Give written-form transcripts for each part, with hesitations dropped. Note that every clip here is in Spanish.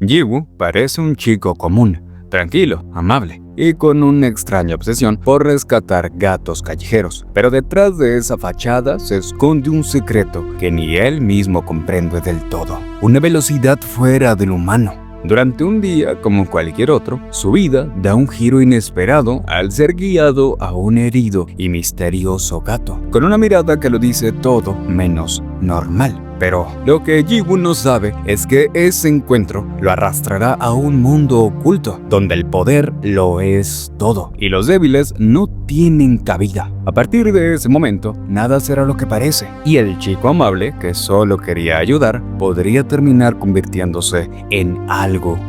Jiwoo parece un chico común, tranquilo, amable y con una extraña obsesión por rescatar gatos callejeros. Pero detrás de esa fachada se esconde un secreto que ni él mismo comprende del todo. Una velocidad fuera del humano. Durante un día como cualquier otro, su vida da un giro inesperado al ser guiado a un herido y misterioso gato, con una mirada que lo dice todo menos normal. Pero lo que Jiwoo no sabe es que ese encuentro lo arrastrará a un mundo oculto, donde el poder lo es todo y los débiles no tienen cabida. A partir de ese momento, nada será lo que parece, y el chico amable, que solo quería ayudar, podría terminar convirtiéndose en algo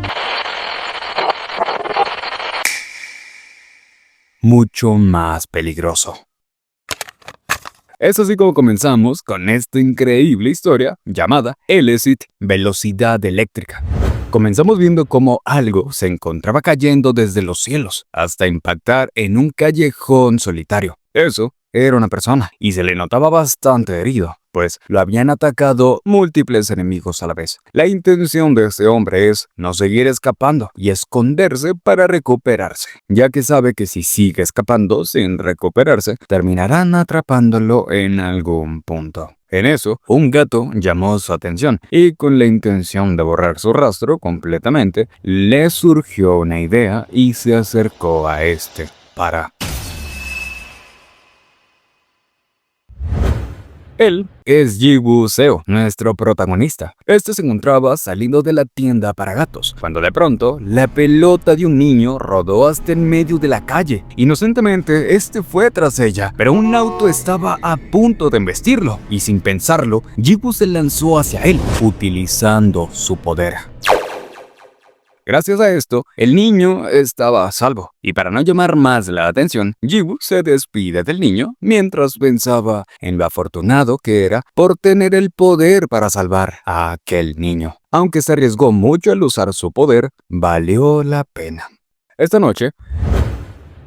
mucho más peligroso. Es así como comenzamos con esta increíble historia llamada Elicit Velocidad Eléctrica. Comenzamos viendo cómo algo se encontraba cayendo desde los cielos hasta impactar en un callejón solitario. Eso era una persona y se le notaba bastante herido, pues lo habían atacado múltiples enemigos a la vez. La intención de este hombre es no seguir escapando y esconderse para recuperarse, ya que sabe que si sigue escapando sin recuperarse, terminarán atrapándolo en algún punto. En eso, un gato llamó su atención y con la intención de borrar su rastro completamente, le surgió una idea y se acercó a este para... Él es Jiwoo Seo, nuestro protagonista. Este se encontraba saliendo de la tienda para gatos, cuando de pronto la pelota de un niño rodó hasta en medio de la calle. Inocentemente, este fue tras ella, pero un auto estaba a punto de embestirlo, y sin pensarlo, Jiwoo se lanzó hacia él, utilizando su poder. Gracias a esto, el niño estaba a salvo, y para no llamar más la atención, Jiwoo se despide del niño mientras pensaba en lo afortunado que era por tener el poder para salvar a aquel niño. Aunque se arriesgó mucho al usar su poder, valió la pena. Esta noche,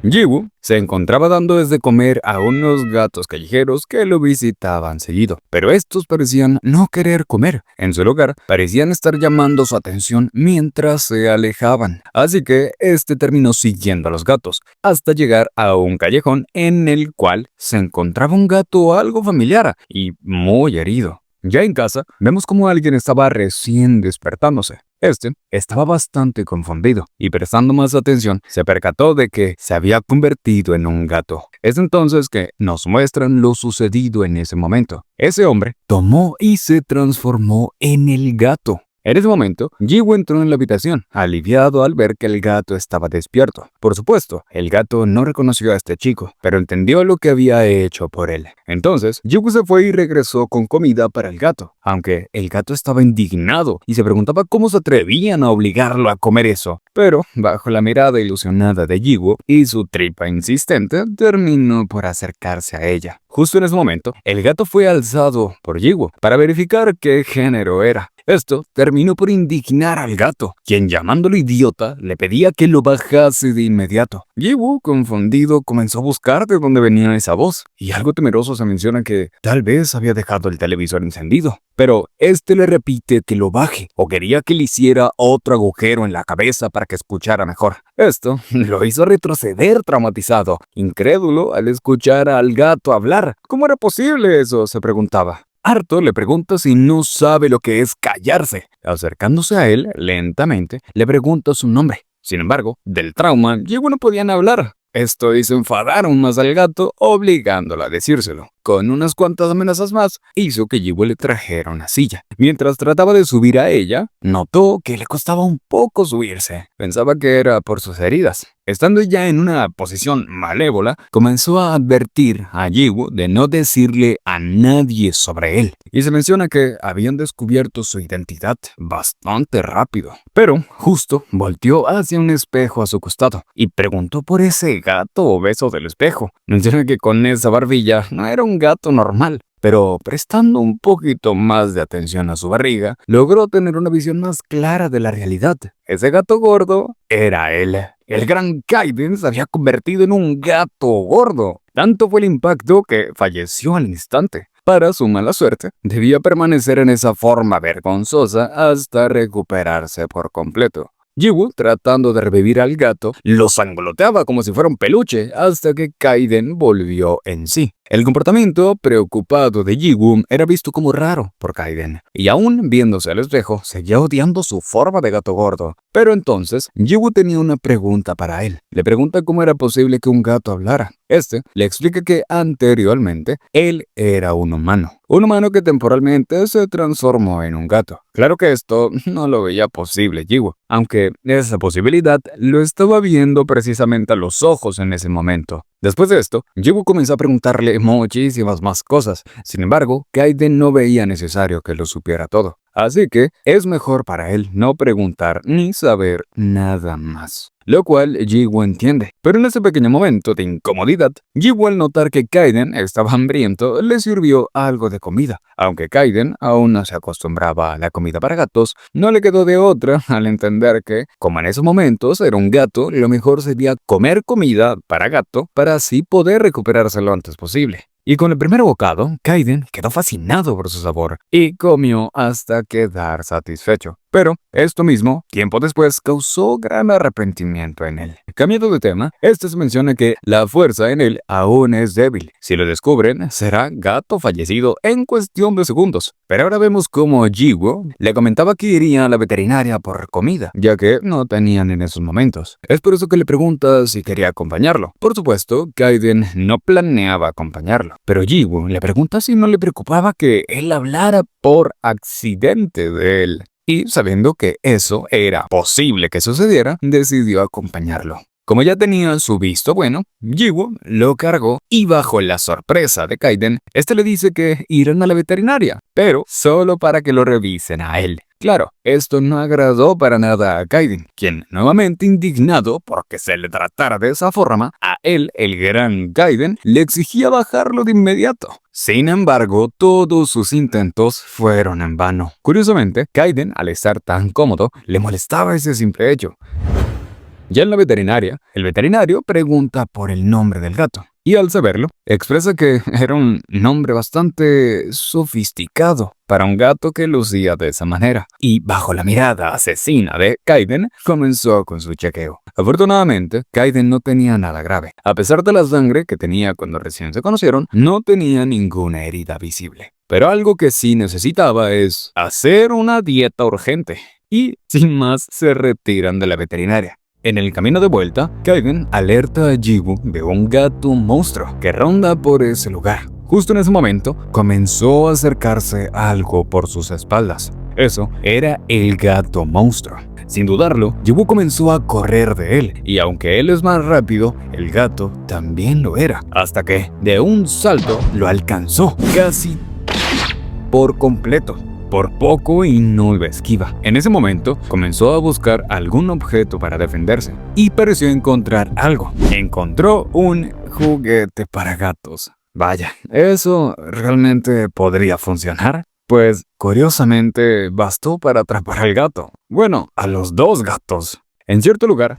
Jiwoo se encontraba dando de comer a unos gatos callejeros que lo visitaban seguido, pero estos parecían no querer comer. En su lugar, parecían estar llamando su atención mientras se alejaban. Así que este terminó siguiendo a los gatos, hasta llegar a un callejón en el cual se encontraba un gato algo familiar y muy herido. Ya en casa, vemos como alguien estaba recién despertándose. Este estaba bastante confundido y prestando más atención se percató de que se había convertido en un gato. Es entonces que nos muestran lo sucedido en ese momento. Ese hombre tomó y se transformó en el gato. En ese momento, Jiwoo entró en la habitación, aliviado al ver que el gato estaba despierto. Por supuesto, el gato no reconoció a este chico, pero entendió lo que había hecho por él. Entonces, Jiwoo se fue y regresó con comida para el gato, aunque el gato estaba indignado y se preguntaba cómo se atrevían a obligarlo a comer eso. Pero, bajo la mirada ilusionada de Jiwoo y su tripa insistente, terminó por acercarse a ella. Justo en ese momento, el gato fue alzado por Jiwoo para verificar qué género era. Esto terminó por indignar al gato, quien llamándolo idiota le pedía que lo bajase de inmediato. Jiwoo, confundido, comenzó a buscar de dónde venía esa voz, y algo temeroso se menciona que tal vez había dejado el televisor encendido. Pero este le repite que lo baje, o quería que le hiciera otro agujero en la cabeza para que escuchara mejor. Esto lo hizo retroceder traumatizado, incrédulo al escuchar al gato hablar. ¿Cómo era posible eso?, se preguntaba. Harto le pregunta si no sabe lo que es callarse. Acercándose a él, lentamente, le pregunta su nombre. Sin embargo, del trauma, Jiwoo no podían hablar. Esto hizo enfadar aún más al gato, obligándolo a decírselo. Con unas cuantas amenazas más, hizo que Jiwoo le trajera una silla. Mientras trataba de subir a ella, notó que le costaba un poco subirse. Pensaba que era por sus heridas. Estando ya en una posición malévola, comenzó a advertir a Jiwoo de no decirle a nadie sobre él. Y se menciona que habían descubierto su identidad bastante rápido. Pero justo volteó hacia un espejo a su costado y preguntó por ese gato obeso del espejo. Menciona que con esa barbilla no era un gato normal, pero prestando un poquito más de atención a su barriga, logró tener una visión más clara de la realidad. Ese gato gordo era él. El gran Kaiden se había convertido en un gato gordo. Tanto fue el impacto que falleció al instante. Para su mala suerte, debía permanecer en esa forma vergonzosa hasta recuperarse por completo. Jiwoo, tratando de revivir al gato, lo sangoloteaba como si fuera un peluche hasta que Kaiden volvió en sí. El comportamiento preocupado de Jiwoo era visto como raro por Kaiden, y aún viéndose al espejo, seguía odiando su forma de gato gordo. Pero entonces, Jiwoo tenía una pregunta para él. Le pregunta cómo era posible que un gato hablara. Este le explica que anteriormente él era un humano que temporalmente se transformó en un gato. Claro que esto no lo veía posible Jiwoo, aunque esa posibilidad lo estaba viendo precisamente a los ojos en ese momento. Después de esto, Jiwoo comenzó a preguntarle muchísimas más cosas. Sin embargo, Kaiden no veía necesario que lo supiera todo. Así que es mejor para él no preguntar ni saber nada más. Lo cual Jiwoo entiende. Pero en ese pequeño momento de incomodidad, Jiwoo, al notar que Kaiden estaba hambriento, le sirvió algo de comida. Aunque Kaiden aún no se acostumbraba a la comida para gatos, no le quedó de otra al entender que, como en esos momentos era un gato, lo mejor sería comer comida para gato para así poder recuperarse lo antes posible. Y con el primer bocado, Kaiden quedó fascinado por su sabor y comió hasta quedar satisfecho. Pero esto mismo, tiempo después, causó gran arrepentimiento en él. Cambiando de tema, se menciona que la fuerza en él aún es débil. Si lo descubren, será gato fallecido en cuestión de segundos. Pero ahora vemos cómo Jiwoo le comentaba que iría a la veterinaria por comida, ya que no tenían en esos momentos. Es por eso que le pregunta si quería acompañarlo. Por supuesto, Kaiden no planeaba acompañarlo, pero Jiwoo le pregunta si no le preocupaba que él hablara por accidente de él. Y sabiendo que eso era posible que sucediera, decidió acompañarlo. Como ya tenía su visto bueno, Jiwoo lo cargó y bajo la sorpresa de Kaiden, le dice que irán a la veterinaria, pero solo para que lo revisen a él. Claro, esto no agradó para nada a Kaiden, quien, nuevamente indignado porque se le tratara de esa forma, a él, el gran Kaiden, le exigía bajarlo de inmediato. Sin embargo, todos sus intentos fueron en vano. Curiosamente, Kaiden, al estar tan cómodo, le molestaba ese simple hecho. Ya en la veterinaria, el veterinario pregunta por el nombre del gato. Y al saberlo, expresa que era un nombre bastante sofisticado para un gato que lucía de esa manera. Y bajo la mirada asesina de Kaiden, comenzó con su chequeo. Afortunadamente, Kaiden no tenía nada grave. A pesar de la sangre que tenía cuando recién se conocieron, no tenía ninguna herida visible. Pero algo que sí necesitaba es hacer una dieta urgente. Y sin más, se retiran de la veterinaria. En el camino de vuelta, Kaiden alerta a Jiwoo de un gato monstruo que ronda por ese lugar. Justo en ese momento, comenzó a acercarse algo por sus espaldas. Eso era el gato monstruo. Sin dudarlo, Jiwoo comenzó a correr de él, y aunque él es más rápido, el gato también lo era, hasta que, de un salto, lo alcanzó, casi por completo. Por poco y no iba esquiva. En ese momento, comenzó a buscar algún objeto para defenderse y pareció encontrar algo. Encontró un juguete para gatos. Vaya, ¿eso realmente podría funcionar? Pues, curiosamente, bastó para atrapar al gato. Bueno, a los dos gatos. En cierto lugar,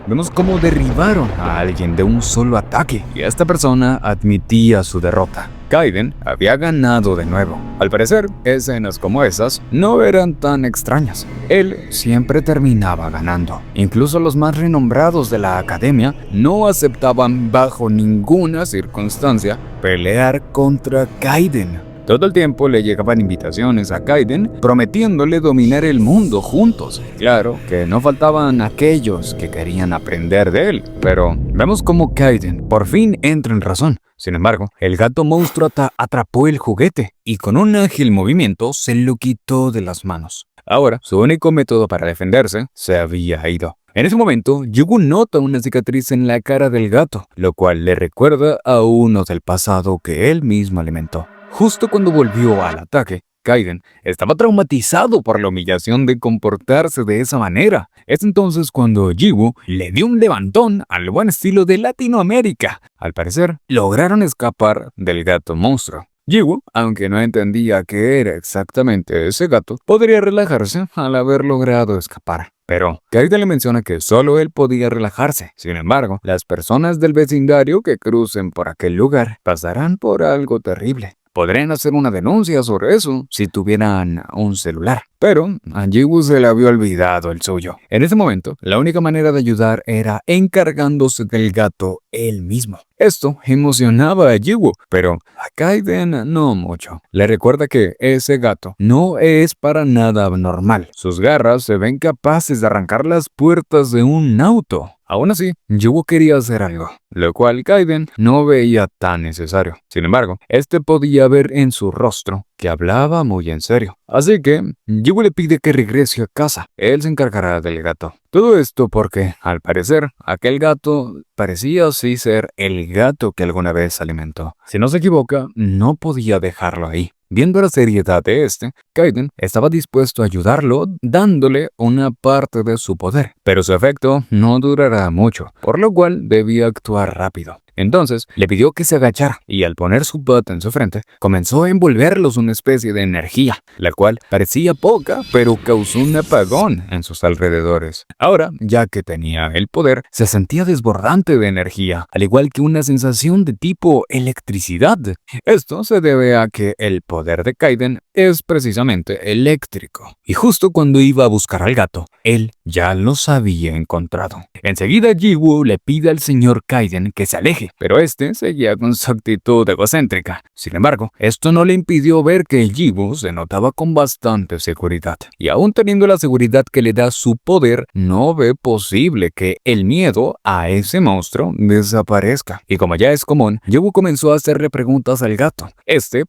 vemos cómo derribaron a alguien de un solo ataque, y esta persona admitía su derrota. Kaiden había ganado de nuevo. Al parecer, escenas como esas no eran tan extrañas. Él siempre terminaba ganando. Incluso los más renombrados de la academia no aceptaban bajo ninguna circunstancia pelear contra Kaiden. Todo el tiempo le llegaban invitaciones a Kaiden prometiéndole dominar el mundo juntos. Claro que no faltaban aquellos que querían aprender de él, pero vemos cómo Kaiden por fin entra en razón. Sin embargo, el gato monstruo atrapó el juguete y con un ágil movimiento se lo quitó de las manos. Ahora, su único método para defenderse se había ido. En ese momento, Jiwoo nota una cicatriz en la cara del gato, lo cual le recuerda a uno del pasado que él mismo alimentó. Justo cuando volvió al ataque, Kaiden estaba traumatizado por la humillación de comportarse de esa manera. Es entonces cuando Jiwoo le dio un levantón al buen estilo de Latinoamérica. Al parecer, lograron escapar del gato monstruo. Jiwoo, aunque no entendía qué era exactamente ese gato, podría relajarse al haber logrado escapar. Pero Kaiden le menciona que solo él podía relajarse. Sin embargo, las personas del vecindario que crucen por aquel lugar pasarán por algo terrible. podrían hacer una denuncia sobre eso si tuvieran un celular. Pero a Jiwoo se le había olvidado el suyo. En ese momento, la única manera de ayudar era encargándose del gato él mismo. Esto emocionaba a Jiwoo, pero a Kaiden no mucho. Le recuerda que ese gato no es para nada normal. Sus garras se ven capaces de arrancar las puertas de un auto. Aún así, Jiwoo quería hacer algo, lo cual Kaiden no veía tan necesario. Sin embargo, este podía ver en su rostro que hablaba muy en serio. Así que, Jiwoo le pide que regrese a casa. Él se encargará del gato. Todo esto porque, al parecer, aquel gato parecía así ser el gato que alguna vez alimentó. Si no se equivoca, no podía dejarlo ahí. Viendo la seriedad de Kaiden estaba dispuesto a ayudarlo dándole una parte de su poder, pero su efecto no durará mucho, por lo cual debía actuar rápido. Entonces le pidió que se agachara y al poner su pata en su frente comenzó a envolverlos una especie de energía, la cual parecía poca pero causó un apagón en sus alrededores. Ahora, ya que tenía el poder, se sentía desbordante de energía, al igual que una sensación de tipo electricidad. Esto se debe a que el poder de Kaiden es precisamente eléctrico. Y justo cuando iba a buscar al gato, él ya los había encontrado. Enseguida Jiwoo le pide al señor Kaiden que se aleje, pero este seguía con su actitud egocéntrica. Sin embargo, esto no le impidió ver que Jiwoo se notaba con bastante seguridad. Y aún teniendo la seguridad que le da su poder, no ve posible que el miedo a ese monstruo desaparezca. Y como ya es común, Jiwoo comenzó a hacerle preguntas al gato.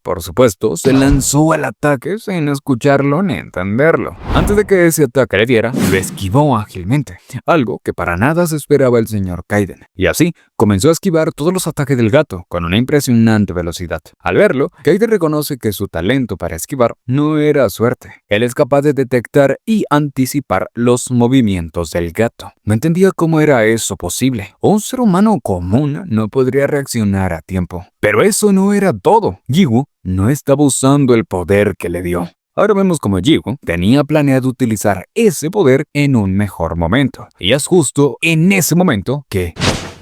Por supuesto, se lanzó al ataque sin escucharlo ni entenderlo. Antes de que ese ataque le diera, lo esquivó ágilmente, algo que para nada se esperaba el señor Kaiden. Y así, comenzó a esquivar todos los ataques del gato con una impresionante velocidad. Al verlo, Kaiden reconoce que su talento para esquivar no era suerte. Él es capaz de detectar y anticipar los movimientos del gato. No entendía cómo era eso posible. Un ser humano común no podría reaccionar a tiempo. Pero eso no era todo. Jiwoo no estaba usando el poder que le dio. Ahora vemos como Jiwoo tenía planeado utilizar ese poder en un mejor momento. Y es justo en ese momento que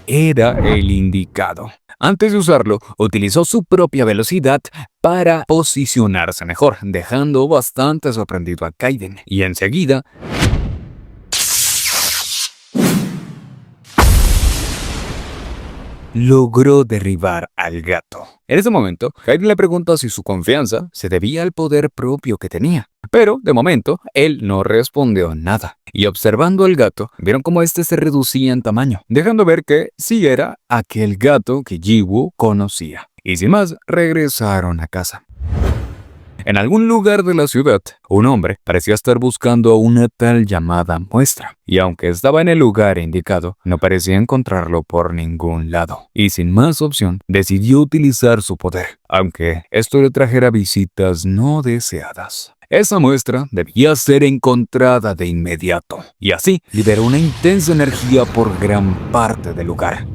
era el indicado. Antes de usarlo, utilizó su propia velocidad para posicionarse mejor, dejando bastante sorprendido a Kaiden. Y enseguida logró derribar al gato. En ese momento, Kaiden le pregunta si su confianza se debía al poder propio que tenía. Pero, de momento, él no respondió nada. Y observando al gato, vieron cómo este se reducía en tamaño, dejando ver que sí era aquel gato que Jiwoo conocía. Y sin más, regresaron a casa. En algún lugar de la ciudad, un hombre parecía estar buscando una tal llamada muestra, y aunque estaba en el lugar indicado, no parecía encontrarlo por ningún lado. Y sin más opción, decidió utilizar su poder, aunque esto le trajera visitas no deseadas. Esa muestra debía ser encontrada de inmediato, y así liberó una intensa energía por gran parte del lugar.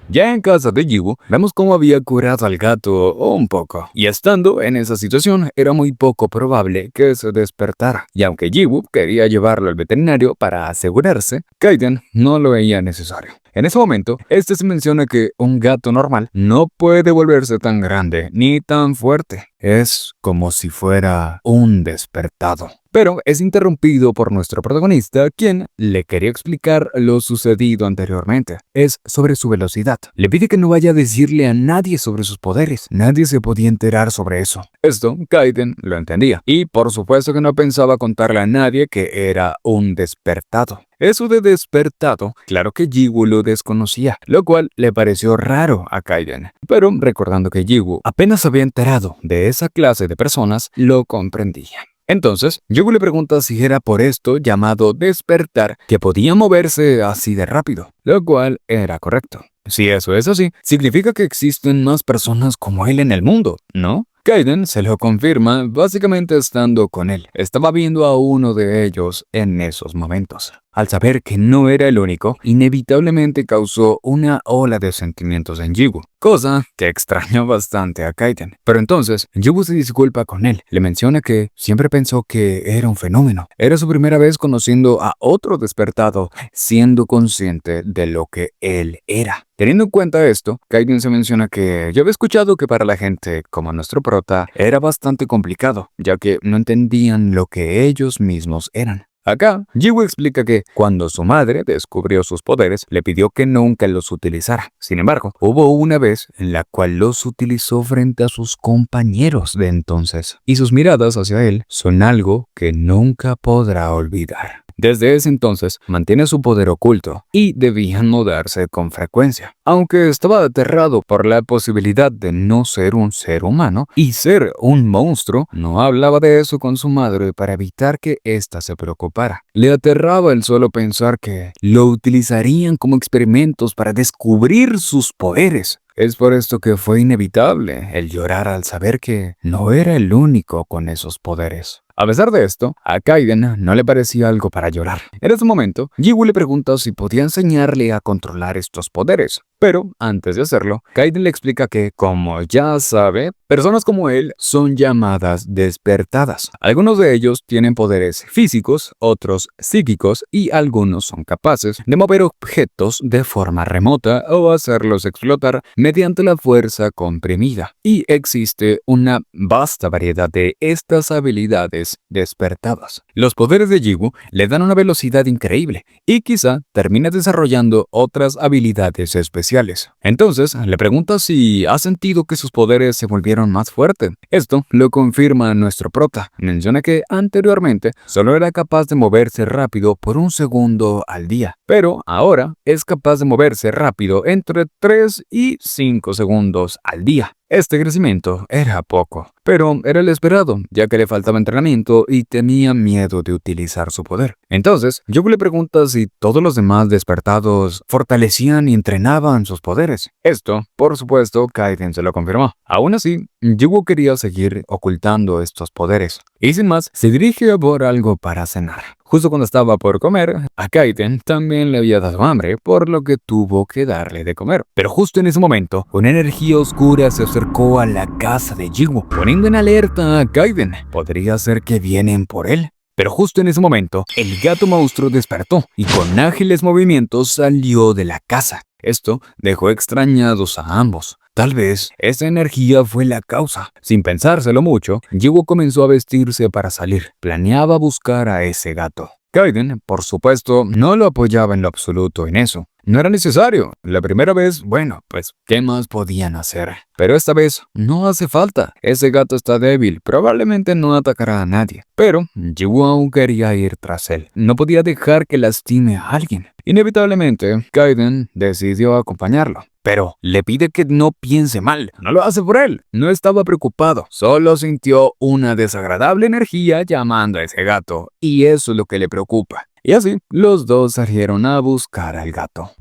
Ya en casa de Jiwoo, vemos cómo había curado al gato un poco, y estando en esa situación era muy poco probable que se despertara, y aunque Jiwoo quería llevarlo al veterinario para asegurarse, Kaiden no lo veía necesario. En ese momento, se menciona que un gato normal no puede volverse tan grande ni tan fuerte. Es como si fuera un despertado. Pero es interrumpido por nuestro protagonista, quien le quería explicar lo sucedido anteriormente. Es sobre su velocidad. Le pide que no vaya a decirle a nadie sobre sus poderes. Nadie se podía enterar sobre eso. Esto, Kaiden lo entendía. Y por supuesto que no pensaba contarle a nadie que era un despertado. Eso de despertado, claro que Jiwoo lo desconocía, lo cual le pareció raro a Kaiden. Pero recordando que Jiwoo apenas había enterado de esa clase de personas, lo comprendía. Entonces, Jiwoo le pregunta si era por esto llamado despertar que podía moverse así de rápido, lo cual era correcto. Si eso es así, significa que existen más personas como él en el mundo, ¿no? Kaiden se lo confirma básicamente estando con él. Estaba viendo a uno de ellos en esos momentos. al saber que no era el único, inevitablemente causó una ola de sentimientos en Jiwoo, cosa que extrañó bastante a Kaiden. Pero entonces, Jiwoo se disculpa con él, le menciona que siempre pensó que era un fenómeno. Era su primera vez conociendo a otro despertado, siendo consciente de lo que él era. Teniendo en cuenta esto, Kaiden se menciona que yo había escuchado que para la gente como nuestro prota era bastante complicado, ya que no entendían lo que ellos mismos eran. Acá, Jiwoo explica que cuando su madre descubrió sus poderes, le pidió que nunca los utilizara. Sin embargo, hubo una vez en la cual los utilizó frente a sus compañeros de entonces, y sus miradas hacia él son algo que nunca podrá olvidar. Desde ese entonces, mantiene su poder oculto y debían mudarse con frecuencia. Aunque estaba aterrado por la posibilidad de no ser un ser humano y ser un monstruo, no hablaba de eso con su madre para evitar que ésta se preocupara. Le aterraba el solo pensar que lo utilizarían como experimentos para descubrir sus poderes. Es por esto que fue inevitable el llorar al saber que no era el único con esos poderes. A pesar de esto, a Kaiden no le parecía algo para llorar. En ese momento, Jiwoo le pregunta si podía enseñarle a controlar estos poderes. Pero, antes de hacerlo, Kaiden le explica que, como ya sabe, personas como él son llamadas despertadas. Algunos de ellos tienen poderes físicos, otros psíquicos y algunos son capaces de mover objetos de forma remota o hacerlos explotar mediante la fuerza comprimida. Y existe una vasta variedad de estas habilidades despertadas. Los poderes de Jiwoo le dan una velocidad increíble y quizá termine desarrollando otras habilidades especiales. Entonces, le pregunta si ha sentido que sus poderes se volvieron más fuertes. Esto lo confirma nuestro prota. Menciona que anteriormente solo era capaz de moverse rápido por un segundo al día, pero ahora es capaz de moverse rápido entre 3 y 5 segundos al día. Este crecimiento era poco, pero era el esperado, ya que le faltaba entrenamiento y tenía miedo de utilizar su poder. Entonces, Jiwoo le pregunta si todos los demás despertados fortalecían y entrenaban sus poderes. Esto, por supuesto, Kaiden se lo confirmó. Aún así, Jiwoo quería seguir ocultando estos poderes, y sin más, se dirige a por algo para cenar. Justo cuando estaba por comer, a Kaiden también le había dado hambre, por lo que tuvo que darle de comer. Pero justo en ese momento, una energía oscura se acercó a la casa de Jiwoo, poniendo en alerta a Kaiden. ¿Podría ser que vienen por él? Pero justo en ese momento, el gato monstruo despertó y con ágiles movimientos salió de la casa. Esto dejó extrañados a ambos. Tal vez esa energía fue la causa. Sin pensárselo mucho, Jiwoo comenzó a vestirse para salir. Planeaba buscar a ese gato. Kaiden, por supuesto, no lo apoyaba en lo absoluto en eso. No era necesario. La primera vez, bueno, pues, ¿qué más podían hacer? Pero esta vez, no hace falta. Ese gato está débil, probablemente no atacará a nadie. Pero, Jiwoo aún quería ir tras él. No podía dejar que lastime a alguien. Inevitablemente, Kaiden decidió acompañarlo. Pero le pide que no piense mal. No lo hace por él. No estaba preocupado. Solo sintió una desagradable energía llamando a ese gato. Y eso es lo que le preocupa. Y así, los dos salieron a buscar al gato.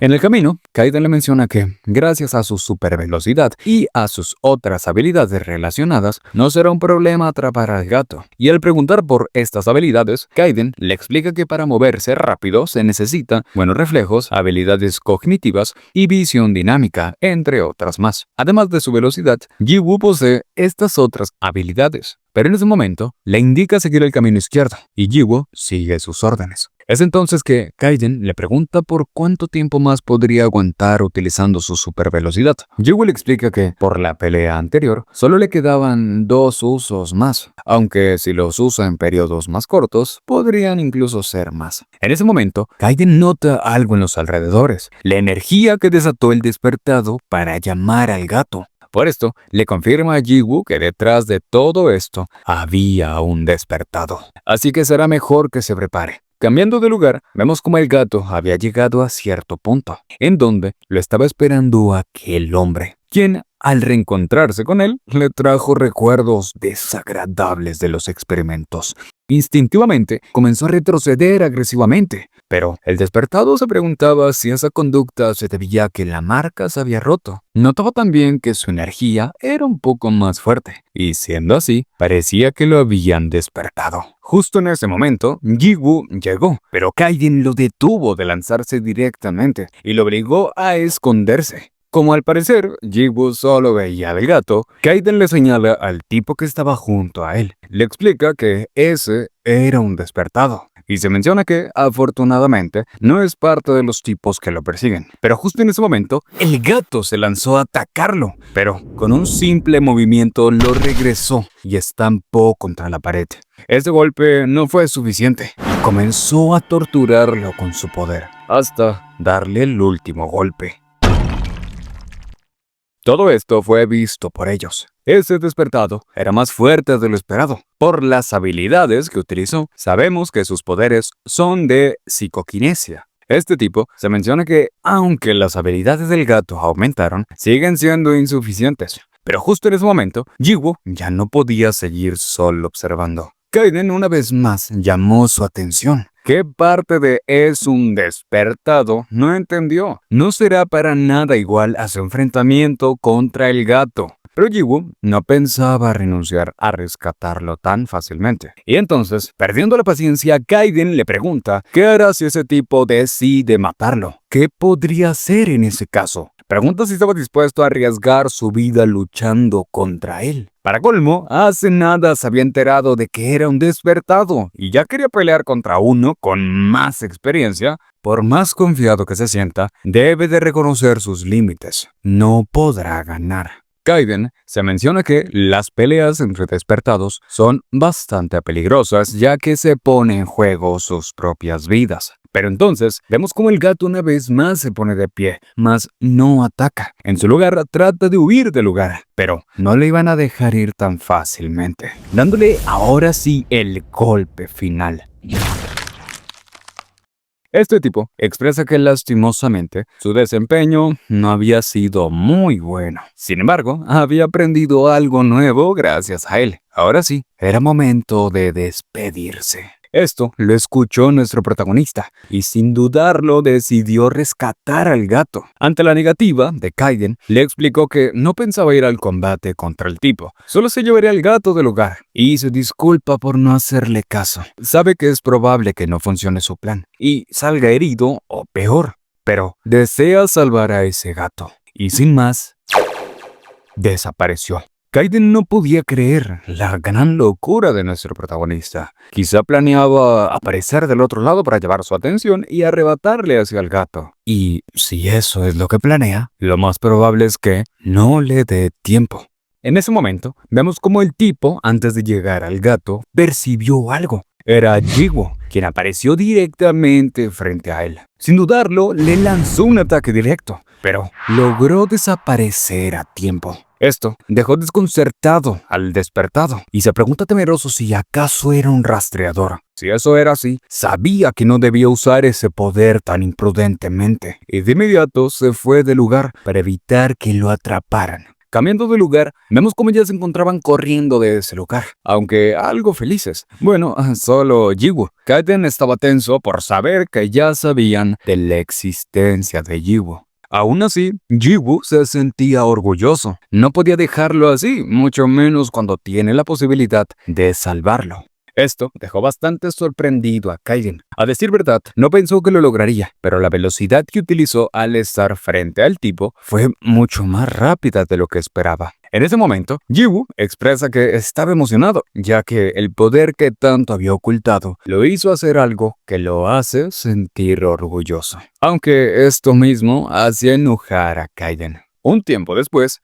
En el camino, Kaiden le menciona que, gracias a su supervelocidad y a sus otras habilidades relacionadas, no será un problema atrapar al gato. Y al preguntar por estas habilidades, Kaiden le explica que para moverse rápido se necesita buenos reflejos, habilidades cognitivas y visión dinámica, entre otras más. Además de su velocidad, Jiwoo posee estas otras habilidades. Pero en ese momento, le indica seguir el camino izquierdo, y Jiwoo sigue sus órdenes. Es entonces que Kaiden le pregunta por cuánto tiempo más podría aguantar utilizando su supervelocidad. Jiwoo le explica que, por la pelea anterior, solo le quedaban 2 usos más, aunque si los usa en periodos más cortos, podrían incluso ser más. En ese momento, Kaiden nota algo en los alrededores, la energía que desató el despertado para llamar al gato. Por esto, le confirma a Jiwoo que detrás de todo esto había un despertado. Así que será mejor que se prepare. Cambiando de lugar, vemos como el gato había llegado a cierto punto, en donde lo estaba esperando aquel hombre, quien, al reencontrarse con él, le trajo recuerdos desagradables de los experimentos. Instintivamente comenzó a retroceder agresivamente, pero el despertado se preguntaba si esa conducta se debía a que la marca se había roto. Notaba también que su energía era un poco más fuerte, y siendo así, parecía que lo habían despertado. Justo en ese momento, Ji-woo llegó, pero Kaiden lo detuvo de lanzarse directamente y lo obligó a esconderse. Como al parecer, Ji-woo solo veía al gato, Kaiden le señala al tipo que estaba junto a él. Le explica que ese era un despertado. Y se menciona que, afortunadamente, no es parte de los tipos que lo persiguen. Pero justo en ese momento, el gato se lanzó a atacarlo, pero con un simple movimiento lo regresó y estampó contra la pared. Ese golpe no fue suficiente. Comenzó a torturarlo con su poder, hasta darle el último golpe. Todo esto fue visto por ellos. Ese despertado era más fuerte de lo esperado. Por las habilidades que utilizó, sabemos que sus poderes son de psicoquinesia. Este tipo se menciona que, aunque las habilidades del gato aumentaron, siguen siendo insuficientes. Pero justo en ese momento, Ji-woo ya no podía seguir solo observando. Kaiden una vez más llamó su atención. ¿Qué parte de es un despertado no entendió? No será para nada igual a su enfrentamiento contra el gato. Pero Ji-woo no pensaba renunciar a rescatarlo tan fácilmente. Y entonces, perdiendo la paciencia, Kaiden le pregunta qué hará si ese tipo decide matarlo. ¿Qué podría hacer en ese caso? Pregunta si estaba dispuesto a arriesgar su vida luchando contra él. Para colmo, hace nada se había enterado de que era un despertado y ya quería pelear contra uno con más experiencia. Por más confiado que se sienta, debe de reconocer sus límites. No podrá ganar. Kaiden se menciona que las peleas entre despertados son bastante peligrosas ya que se pone en juego sus propias vidas. Pero entonces vemos como el gato una vez más se pone de pie, mas no ataca. En su lugar trata de huir del lugar, pero no le iban a dejar ir tan fácilmente, dándole ahora sí el golpe final. Este tipo expresa que lastimosamente su desempeño no había sido muy bueno. Sin embargo, había aprendido algo nuevo gracias a él. Ahora sí, era momento de despedirse. Esto lo escuchó nuestro protagonista y sin dudarlo decidió rescatar al gato. Ante la negativa de Kaiden, le explicó que no pensaba ir al combate contra el tipo, solo se llevaría al gato del lugar y se disculpa por no hacerle caso. Sabe que es probable que no funcione su plan y salga herido o peor, pero desea salvar a ese gato. Y sin más, desapareció. Kaiden no podía creer la gran locura de nuestro protagonista. Quizá planeaba aparecer del otro lado para llevar su atención y arrebatarle hacia el gato. Y si eso es lo que planea, lo más probable es que no le dé tiempo. En ese momento, vemos cómo el tipo, antes de llegar al gato, percibió algo. Era Ji-woo, quien apareció directamente frente a él. Sin dudarlo, le lanzó un ataque directo, pero logró desaparecer a tiempo. Esto dejó desconcertado al despertado y se pregunta temeroso si acaso era un rastreador. Si eso era así, sabía que no debía usar ese poder tan imprudentemente y de inmediato se fue del lugar para evitar que lo atraparan. Cambiando de lugar, vemos cómo ya se encontraban corriendo de ese lugar, aunque algo felices. Bueno, solo Ji-woo. Kaiden estaba tenso por saber que ya sabían de la existencia de Ji-woo. Aún así, Ji-woo se sentía orgulloso. No podía dejarlo así, mucho menos cuando tiene la posibilidad de salvarlo. Esto dejó bastante sorprendido a Kaiden. A decir verdad, no pensó que lo lograría, pero la velocidad que utilizó al estar frente al tipo fue mucho más rápida de lo que esperaba. En ese momento, Ji-woo expresa que estaba emocionado, ya que el poder que tanto había ocultado lo hizo hacer algo que lo hace sentir orgulloso. Aunque esto mismo hacía enojar a Kaiden. Un tiempo después,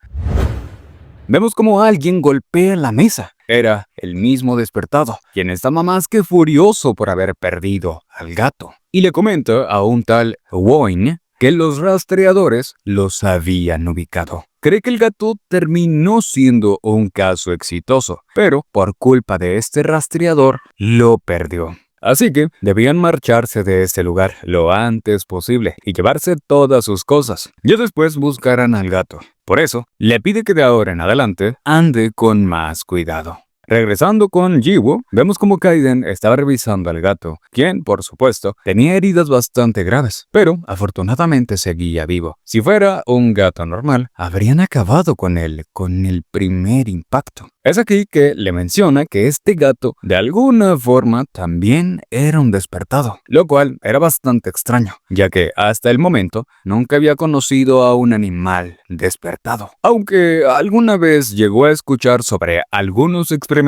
vemos como alguien golpea la mesa. Era el mismo despertado, quien estaba más que furioso por haber perdido al gato. Y le comenta a un tal Woin que los rastreadores los habían ubicado. Cree que el gato terminó siendo un caso exitoso, pero por culpa de este rastreador lo perdió. Así que debían marcharse de este lugar lo antes posible y llevarse todas sus cosas. Ya después buscarán al gato. Por eso, le pide que de ahora en adelante ande con más cuidado. Regresando con Jiwoo, vemos como Kaiden estaba revisando al gato, quien, por supuesto, tenía heridas bastante graves, pero afortunadamente seguía vivo. Si fuera un gato normal, habrían acabado con él con el primer impacto. Es aquí que le menciona que este gato, de alguna forma, también era un despertado, lo cual era bastante extraño, ya que hasta el momento nunca había conocido a un animal despertado, aunque alguna vez llegó a escuchar sobre algunos experimentos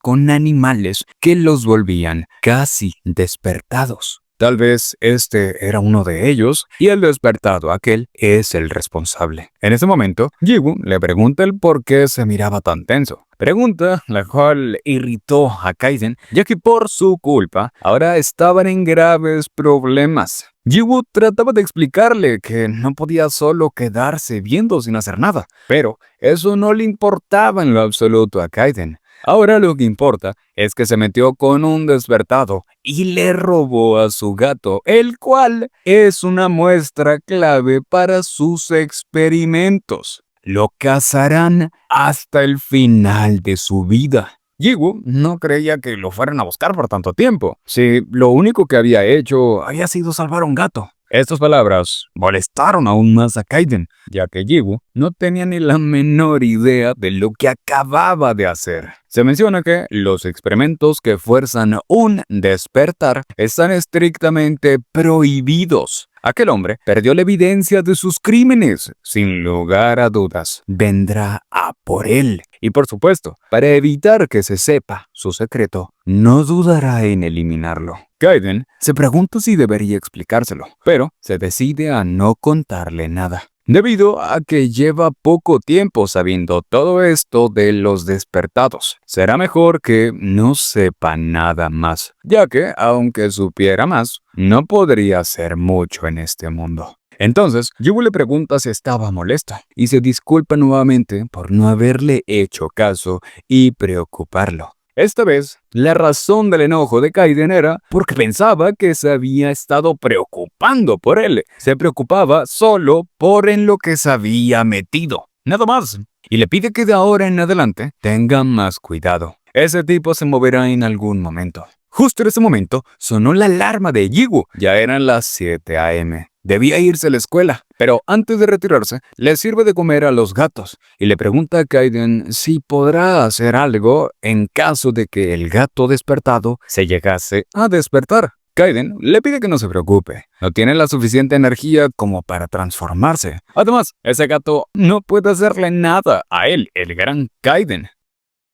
con animales que los volvían casi despertados. Tal vez este era uno de ellos y el despertado aquel es el responsable. En ese momento, Jiwoo le pregunta el por qué se miraba tan tenso. Pregunta la cual irritó a Kaiden, ya que por su culpa ahora estaban en graves problemas. Jiwoo trataba de explicarle que no podía solo quedarse viendo sin hacer nada, pero eso no le importaba en lo absoluto a Kaiden. Ahora lo que importa es que se metió con un despertado y le robó a su gato, el cual es una muestra clave para sus experimentos. Lo cazarán hasta el final de su vida. Jiwoo no creía que lo fueran a buscar por tanto tiempo, si lo único que había hecho había sido salvar a un gato. Estas palabras molestaron aún más a Kaiden, ya que Jiwoo no tenía ni la menor idea de lo que acababa de hacer. Se menciona que los experimentos que fuerzan un despertar están estrictamente prohibidos. Aquel hombre perdió la evidencia de sus crímenes. Sin lugar a dudas, vendrá a por él. Y por supuesto, para evitar que se sepa su secreto, no dudará en eliminarlo. Kaiden se pregunta si debería explicárselo, pero se decide a no contarle nada, debido a que lleva poco tiempo sabiendo todo esto de los despertados. Será mejor que no sepa nada más, ya que, aunque supiera más, no podría hacer mucho en este mundo. Entonces, Jiwoo le pregunta si estaba molesta, y se disculpa nuevamente por no haberle hecho caso y preocuparlo. Esta vez, la razón del enojo de Kaiden era porque pensaba que se había estado preocupando por él. Se preocupaba solo por en lo que se había metido, nada más. Y le pide que de ahora en adelante tenga más cuidado. Ese tipo se moverá en algún momento. Justo en ese momento, sonó la alarma de Jiwoo. Ya eran las 7 a.m. Debía irse a la escuela, pero antes de retirarse, le sirve de comer a los gatos y le pregunta a Kaiden si podrá hacer algo en caso de que el gato despertado se llegase a despertar. Kaiden le pide que no se preocupe, no tiene la suficiente energía como para transformarse. Además, ese gato no puede hacerle nada a él, el gran Kaiden.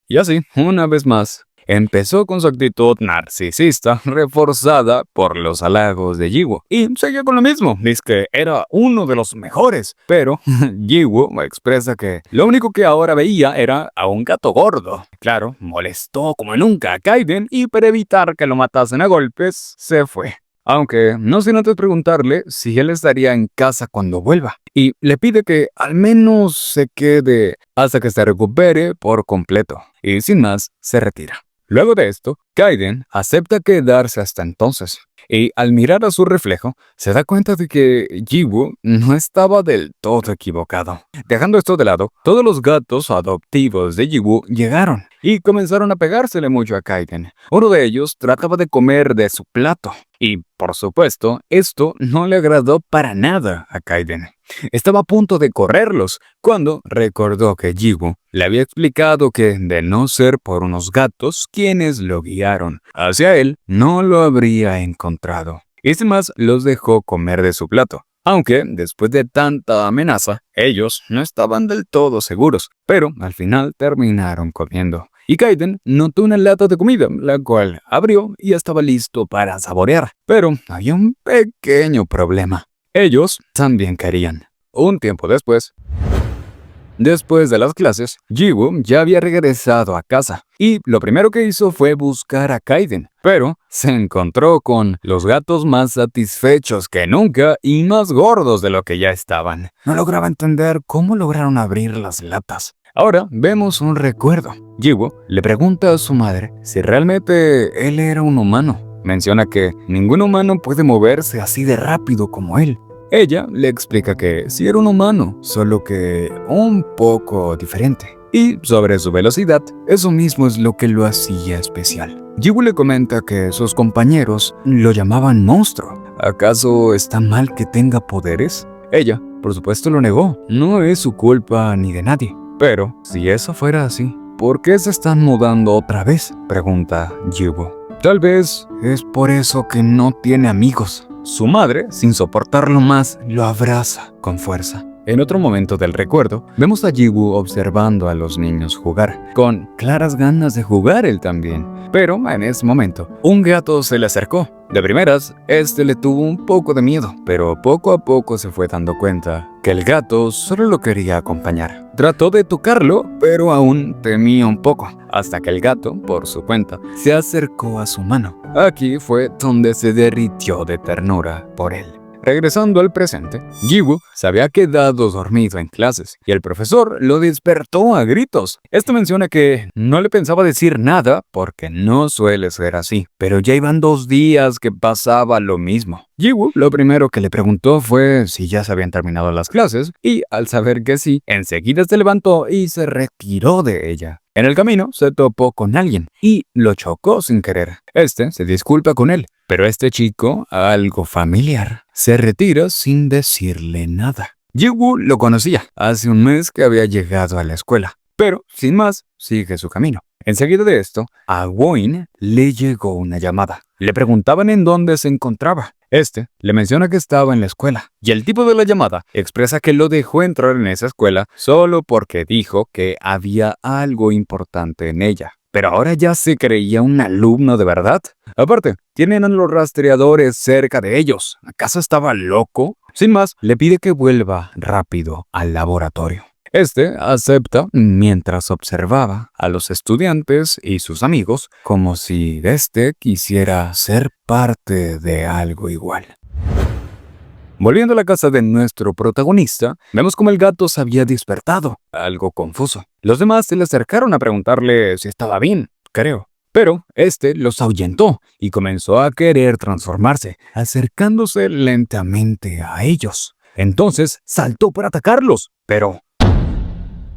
Y así, una vez más, empezó con su actitud narcisista reforzada por los halagos de Jiwoo y seguía con lo mismo, dice que era uno de los mejores, pero Jiwoo expresa que lo único que ahora veía era a un gato gordo. Claro, molestó como nunca a Kaiden y para evitar que lo matasen a golpes, se fue. Aunque no sin antes preguntarle si él estaría en casa cuando vuelva. Y le pide que al menos se quede hasta que se recupere por completo. Y sin más, se retira. Luego de esto, Kaiden acepta quedarse hasta entonces. Y al mirar a su reflejo, se da cuenta de que Jiwoo no estaba del todo equivocado. Dejando esto de lado, todos los gatos adoptivos de Jiwoo llegaron y comenzaron a pegársele mucho a Kaiden. Uno de ellos trataba de comer de su plato. Y, por supuesto, esto no le agradó para nada a Kaiden. Estaba a punto de correrlos cuando recordó que Jiwoo le había explicado que, de no ser por unos gatos quienes lo guiaron hacia él, no lo habría encontrado. Y sin más, los dejó comer de su plato. Aunque, después de tanta amenaza, ellos no estaban del todo seguros, pero al final terminaron comiendo. Y Kaiden notó una lata de comida, la cual abrió y estaba listo para saborear. Pero había un pequeño problema. Ellos también querían. Un tiempo después de las clases, Jiwoo ya había regresado a casa y lo primero que hizo fue buscar a Kaiden, pero se encontró con los gatos más satisfechos que nunca y más gordos de lo que ya estaban. No lograba entender cómo lograron abrir las latas. Ahora vemos un recuerdo. Jiwoo le pregunta a su madre si realmente él era un humano. Menciona que ningún humano puede moverse así de rápido como él. Ella le explica que sí era un humano, solo que un poco diferente. Y sobre su velocidad, eso mismo es lo que lo hacía especial. Jiwoo le comenta que sus compañeros lo llamaban monstruo. ¿Acaso está mal que tenga poderes? Ella, por supuesto, lo negó. No es su culpa ni de nadie. Pero, si eso fuera así, ¿por qué se están mudando otra vez?, pregunta Jiwoo. Tal vez es por eso que no tiene amigos. Su madre, sin soportarlo más, lo abraza con fuerza. En otro momento del recuerdo, vemos a Jiwoo observando a los niños jugar, con claras ganas de jugar él también. Pero en ese momento, un gato se le acercó. De primeras, este le tuvo un poco de miedo, pero poco a poco se fue dando cuenta que el gato solo lo quería acompañar. Trató de tocarlo, pero aún temía un poco, hasta que el gato, por su cuenta, se acercó a su mano. Aquí fue donde se derritió de ternura por él. Regresando al presente, Jiwoo se había quedado dormido en clases y el profesor lo despertó a gritos. Esto menciona que no le pensaba decir nada porque no suele ser así, pero ya iban 2 días que pasaba lo mismo. Jiwoo lo primero que le preguntó fue si ya se habían terminado las clases y al saber que sí, enseguida se levantó y se retiró de ella. En el camino se topó con alguien y lo chocó sin querer. Este se disculpa con él, pero este chico, algo familiar, se retira sin decirle nada. Jiwoo lo conocía, hace un mes que había llegado a la escuela, pero sin más, sigue su camino. Enseguida de esto, a Won le llegó una llamada. Le preguntaban en dónde se encontraba. Este le menciona que estaba en la escuela, y el tipo de la llamada expresa que lo dejó entrar en esa escuela solo porque dijo que había algo importante en ella. Pero ahora ya se creía un alumno de verdad. Aparte, tienen a los rastreadores cerca de ellos. ¿Acaso estaba loco? Sin más, le pide que vuelva rápido al laboratorio. Este acepta mientras observaba a los estudiantes y sus amigos como si este quisiera ser parte de algo igual. Volviendo a la casa de nuestro protagonista, vemos como el gato se había despertado, algo confuso. Los demás se le acercaron a preguntarle si estaba bien, creo. Pero este los ahuyentó y comenzó a querer transformarse, acercándose lentamente a ellos. Entonces saltó para atacarlos, pero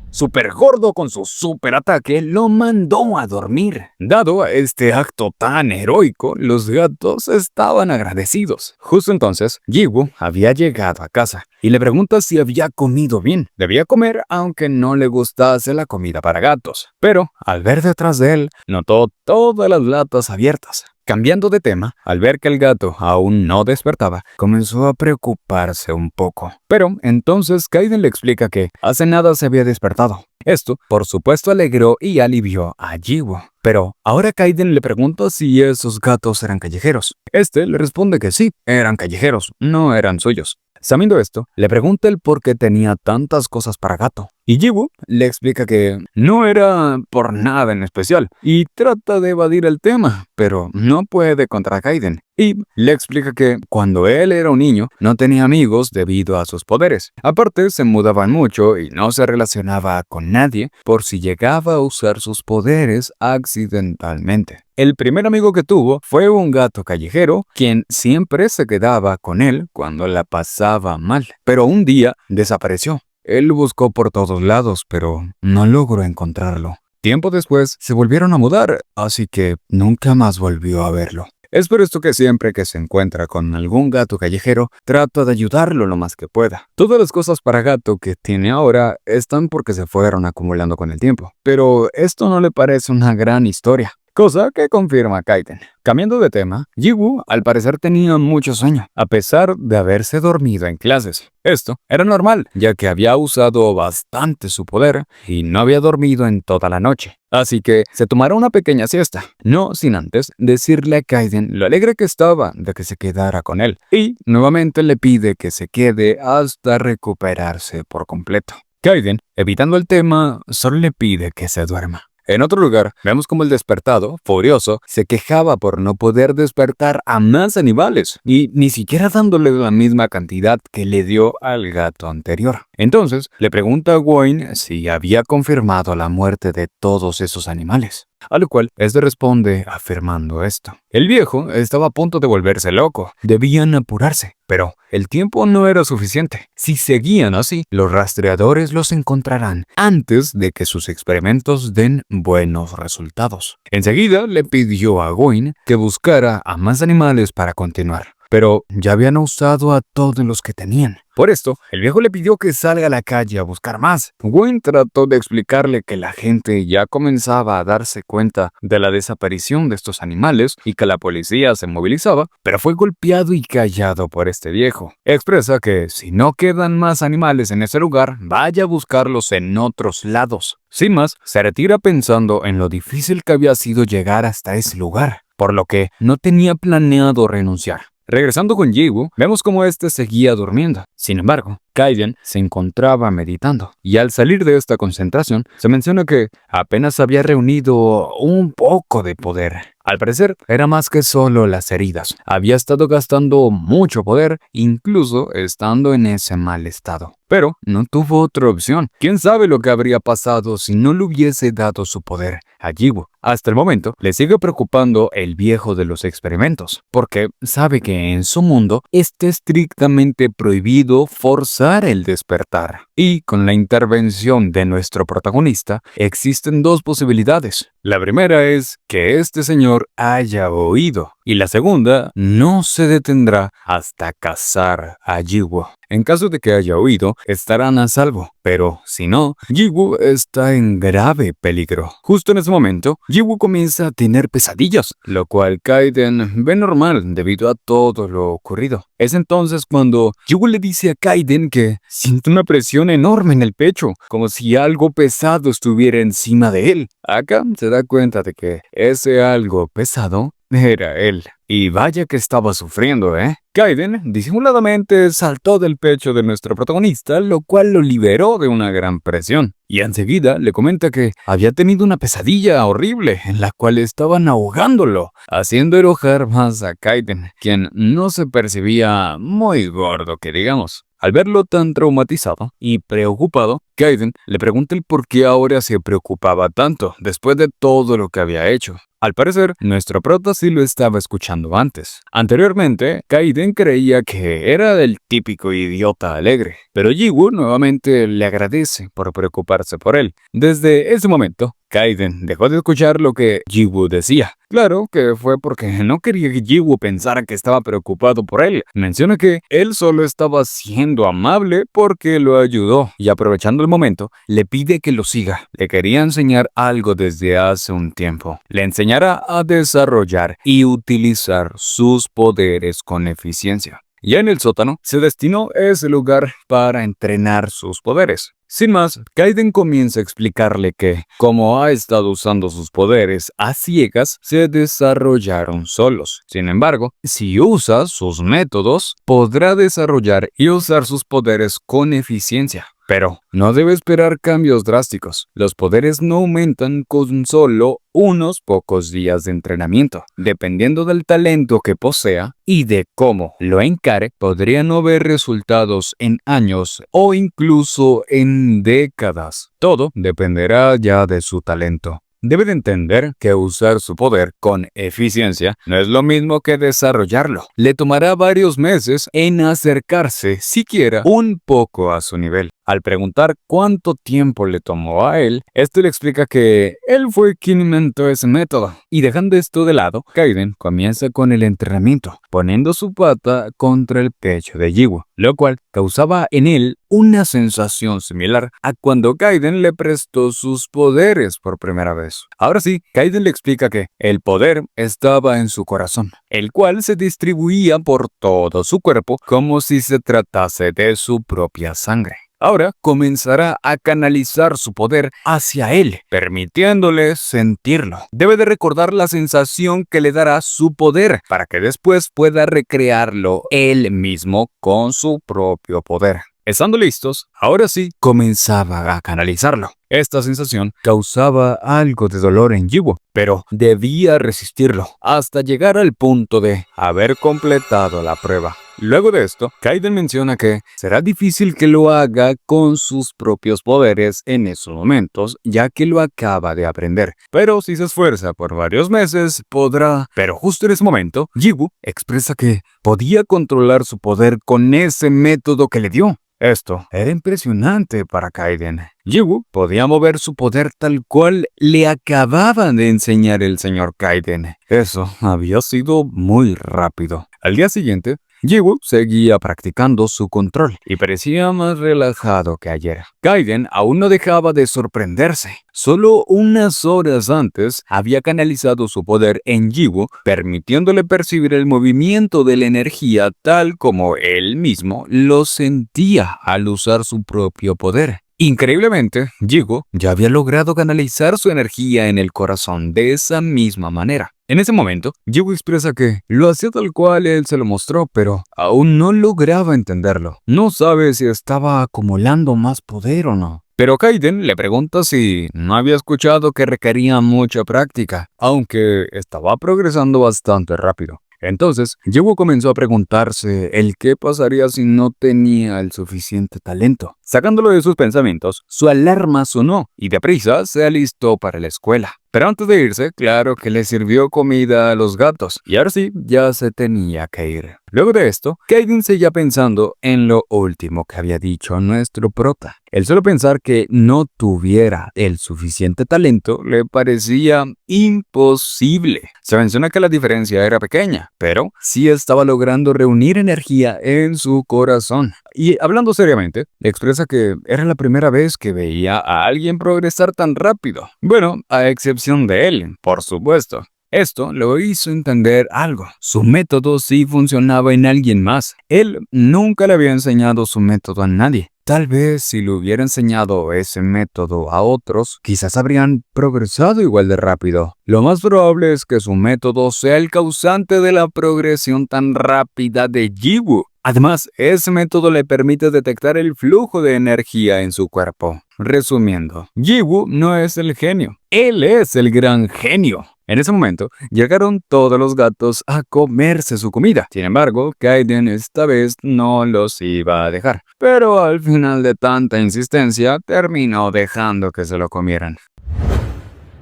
Super Gordo con su super ataque lo mandó a dormir. Dado este acto tan heroico, los gatos estaban agradecidos. Justo entonces, Jiwoo había llegado a casa y le pregunta si había comido bien. Debía comer aunque no le gustase la comida para gatos. Pero, al ver detrás de él, notó todas las latas abiertas. Cambiando de tema, al ver que el gato aún no despertaba, comenzó a preocuparse un poco. Pero entonces Kaiden le explica que hace nada se había despertado. Esto, por supuesto, alegró y alivió a Jiwoo. Pero ahora Kaiden le pregunta si esos gatos eran callejeros. Este le responde que sí, eran callejeros, no eran suyos. Sabiendo esto, le pregunta el por qué tenía tantas cosas para gato. Y Jiwoo le explica que no era por nada en especial y trata de evadir el tema, pero no puede contra Kaiden. Y le explica que cuando él era un niño no tenía amigos debido a sus poderes. Aparte, se mudaban mucho y no se relacionaba con nadie por si llegaba a usar sus poderes accidentalmente. El primer amigo que tuvo fue un gato callejero, quien siempre se quedaba con él cuando la pasaba mal. Pero un día desapareció. Él buscó por todos lados, pero no logró encontrarlo. Tiempo después se volvieron a mudar, así que nunca más volvió a verlo. Es por esto que siempre que se encuentra con algún gato callejero, trata de ayudarlo lo más que pueda. Todas las cosas para gato que tiene ahora están porque se fueron acumulando con el tiempo. Pero esto no le parece una gran historia, cosa que confirma Kaiden. Cambiando de tema, Jiwoo al parecer tenía mucho sueño, a pesar de haberse dormido en clases. Esto era normal, ya que había usado bastante su poder y no había dormido en toda la noche. Así que se tomará una pequeña siesta, no sin antes decirle a Kaiden lo alegre que estaba de que se quedara con él. Y nuevamente le pide que se quede hasta recuperarse por completo. Kaiden, evitando el tema, solo le pide que se duerma. En otro lugar, vemos como el despertado, furioso, se quejaba por no poder despertar a más animales y ni siquiera dándole la misma cantidad que le dio al gato anterior. Entonces, le pregunta a Won si había confirmado la muerte de todos esos animales. a lo cual este responde afirmando esto. El viejo estaba a punto de volverse loco, debían apurarse, pero el tiempo no era suficiente. Si seguían así, los rastreadores los encontrarán antes de que sus experimentos den buenos resultados. Enseguida le pidió a Gawain que buscara a más animales para continuar, pero ya habían usado a todos los que tenían. Por esto, el viejo le pidió que salga a la calle a buscar más. Gawain trató de explicarle que la gente ya comenzaba a darse cuenta de la desaparición de estos animales y que la policía se movilizaba, pero fue golpeado y callado por este viejo. Expresa que si no quedan más animales en ese lugar, vaya a buscarlos en otros lados. Sin más, se retira pensando en lo difícil que había sido llegar hasta ese lugar, por lo que no tenía planeado renunciar. Regresando con Jiwoo, vemos cómo este seguía durmiendo. Sin embargo, Kaiden se encontraba meditando, y al salir de esta concentración, se menciona que apenas había reunido un poco de poder. Al parecer, era más que solo las heridas. Había estado gastando mucho poder, incluso estando en ese mal estado. Pero no tuvo otra opción. ¿Quién sabe lo que habría pasado si no le hubiese dado su poder a Jiwoo? Hasta el momento, le sigue preocupando el viejo de los experimentos, porque sabe que en su mundo está estrictamente prohibido forzar el despertar. Y con la intervención de nuestro protagonista, existen dos posibilidades. La primera es que este señor haya oído, y la segunda, no se detendrá hasta cazar a Jiwoo. En caso de que haya oído, estarán a salvo, pero si no, Jiwoo está en grave peligro. Justo en ese momento, Jiwoo comienza a tener pesadillas, lo cual Kaiden ve normal debido a todo lo ocurrido. Es entonces cuando Jiwoo le dice a Kaiden que siente una presión enorme en el pecho, como si algo pesado estuviera encima de él. Acá se da cuenta de que ese algo pesado era él. Y vaya que estaba sufriendo, ¿eh? Kaiden disimuladamente saltó del pecho de nuestro protagonista, lo cual lo liberó de una gran presión. Y enseguida le comenta que había tenido una pesadilla horrible en la cual estaban ahogándolo, haciendo enojar más a Kaiden, quien no se percibía muy gordo, que digamos. Al verlo tan traumatizado y preocupado, Kaiden le pregunta el por qué ahora se preocupaba tanto después de todo lo que había hecho. Al parecer, nuestro prota sí lo estaba escuchando antes. Anteriormente, Kaiden creía que era el típico idiota alegre, pero Jiwoo nuevamente le agradece por preocuparse por él. Desde ese momento, Kaiden dejó de escuchar lo que Jiwoo decía. Claro que fue porque no quería que Jiwoo pensara que estaba preocupado por él. Menciona que él solo estaba siendo amable porque lo ayudó, y aprovechando el momento, le pide que lo siga. Le quería enseñar algo desde hace un tiempo. Le enseñará a desarrollar y utilizar sus poderes con eficiencia. Ya en el sótano, se destinó ese lugar para entrenar sus poderes. Sin más, Kaiden comienza a explicarle que, como ha estado usando sus poderes a ciegas, se desarrollaron solos. Sin embargo, si usa sus métodos, podrá desarrollar y usar sus poderes con eficiencia. Pero no debe esperar cambios drásticos. Los poderes no aumentan con solo unos pocos días de entrenamiento. Dependiendo del talento que posea y de cómo lo encare, podría no ver resultados en años o incluso en décadas. Todo dependerá ya de su talento. Debe de entender que usar su poder con eficiencia no es lo mismo que desarrollarlo. Le tomará varios meses en acercarse siquiera un poco a su nivel. Al preguntar cuánto tiempo le tomó a él, este le explica que él fue quien inventó ese método. Y dejando esto de lado, Kaiden comienza con el entrenamiento, poniendo su pata contra el pecho de Jiwoo, lo cual causaba en él una sensación similar a cuando Kaiden le prestó sus poderes por primera vez. Ahora sí, Kaiden le explica que el poder estaba en su corazón, el cual se distribuía por todo su cuerpo como si se tratase de su propia sangre. Ahora comenzará a canalizar su poder hacia él, permitiéndole sentirlo. Debe de recordar la sensación que le dará su poder para que después pueda recrearlo él mismo con su propio poder. Estando listos, ahora sí comenzaba a canalizarlo. Esta sensación causaba algo de dolor en Jiwoo, pero debía resistirlo hasta llegar al punto de haber completado la prueba. Luego de esto, Kaiden menciona que será difícil que lo haga con sus propios poderes en esos momentos, ya que lo acaba de aprender. Pero si se esfuerza por varios meses, podrá. Pero justo en ese momento, Jiwoo expresa que podía controlar su poder con ese método que le dio. Esto era impresionante para Kaiden. Jiwoo podía mover su poder tal cual le acababa de enseñar el señor Kaiden. Eso había sido muy rápido. Al día siguiente, Jiwoo seguía practicando su control y parecía más relajado que ayer. Kaiden aún no dejaba de sorprenderse. Solo unas horas antes había canalizado su poder en Jiwoo, permitiéndole percibir el movimiento de la energía tal como él mismo lo sentía al usar su propio poder. Increíblemente, Jiwoo ya había logrado canalizar su energía en el corazón de esa misma manera. En ese momento, Jiwoo expresa que lo hacía tal cual él se lo mostró, pero aún no lograba entenderlo. No sabe si estaba acumulando más poder o no. Pero Kaiden le pregunta si no había escuchado que requería mucha práctica, aunque estaba progresando bastante rápido. Entonces, Jiwoo comenzó a preguntarse el qué pasaría si no tenía el suficiente talento. Sacándolo de sus pensamientos, su alarma sonó y deprisa se alistó para la escuela. Pero antes de irse, claro que le sirvió comida a los gatos, y ahora sí, ya se tenía que ir. Luego de esto, Kaiden seguía pensando en lo último que había dicho nuestro prota. El solo pensar que no tuviera el suficiente talento le parecía imposible. Se menciona que la diferencia era pequeña, pero sí estaba logrando reunir energía en su corazón. Y hablando seriamente, expresa que era la primera vez que veía a alguien progresar tan rápido. Bueno, a excepción de él, por supuesto. Esto lo hizo entender algo. Su método sí funcionaba en alguien más. Él nunca le había enseñado su método a nadie. Tal vez si le hubiera enseñado ese método a otros, quizás habrían progresado igual de rápido. Lo más probable es que su método sea el causante de la progresión tan rápida de Jiwoo. Además, ese método le permite detectar el flujo de energía en su cuerpo. Resumiendo, Jiwoo no es el genio, él es el gran genio. En ese momento, llegaron todos los gatos a comerse su comida. Sin embargo, Kaiden esta vez no los iba a dejar. Pero al final de tanta insistencia, terminó dejando que se lo comieran.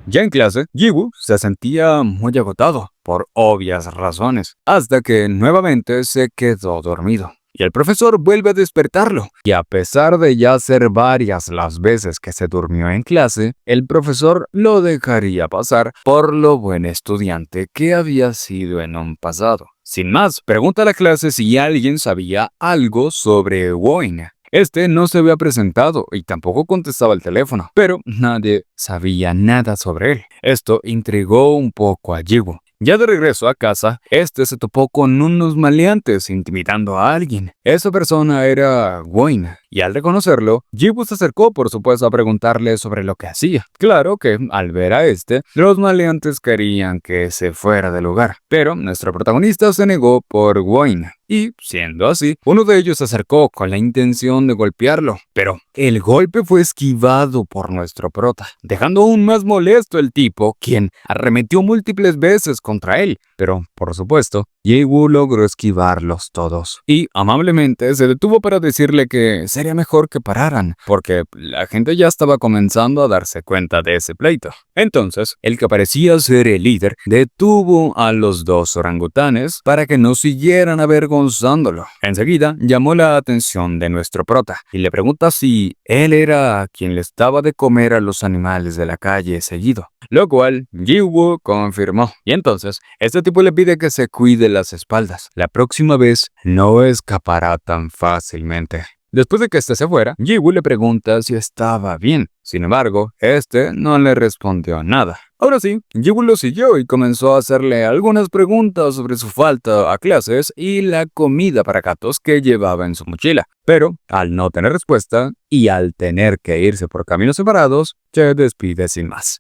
Ya en clase, Jiwoo se sentía muy agotado, por obvias razones, hasta que nuevamente se quedó dormido. Y el profesor vuelve a despertarlo, y a pesar de ya ser varias las veces que se durmió en clase, el profesor lo dejaría pasar por lo buen estudiante que había sido en un pasado. Sin más, pregunta a la clase si alguien sabía algo sobre Wayne. Este no se había presentado y tampoco contestaba el teléfono, pero nadie sabía nada sobre él. Esto intrigó un poco a Jiwoo. Ya de regreso a casa, este se topó con unos maleantes intimidando a alguien. Esa persona era Wayne, y al reconocerlo, Jiwoo se acercó por supuesto a preguntarle sobre lo que hacía. Claro que, al ver a este, los maleantes querían que se fuera del lugar, pero nuestro protagonista se negó por Wayne. Y, siendo así, uno de ellos se acercó con la intención de golpearlo, pero el golpe fue esquivado por nuestro prota, dejando aún más molesto el tipo, quien arremetió múltiples veces contra él. Pero, por supuesto, Jiwoo logró esquivarlos todos, y amablemente se detuvo para decirle que sería mejor que pararan, porque la gente ya estaba comenzando a darse cuenta de ese pleito. Entonces, el que parecía ser el líder detuvo a los dos orangutanes para que no siguieran avergonzándolo. Enseguida llamó la atención de nuestro prota y le pregunta si él era quien le estaba de comer a los animales de la calle seguido, lo cual Jiwoo confirmó. Y entonces, este tipo le pide que se cuide las espaldas. La próxima vez no escapará tan fácilmente. Después de que este se fuera, Jiwoo le pregunta si estaba bien. Sin embargo, este no le respondió nada. Ahora sí, Jiwoo lo siguió y comenzó a hacerle algunas preguntas sobre su falta a clases y la comida para gatos que llevaba en su mochila. Pero, al no tener respuesta y al tener que irse por caminos separados, se despide sin más.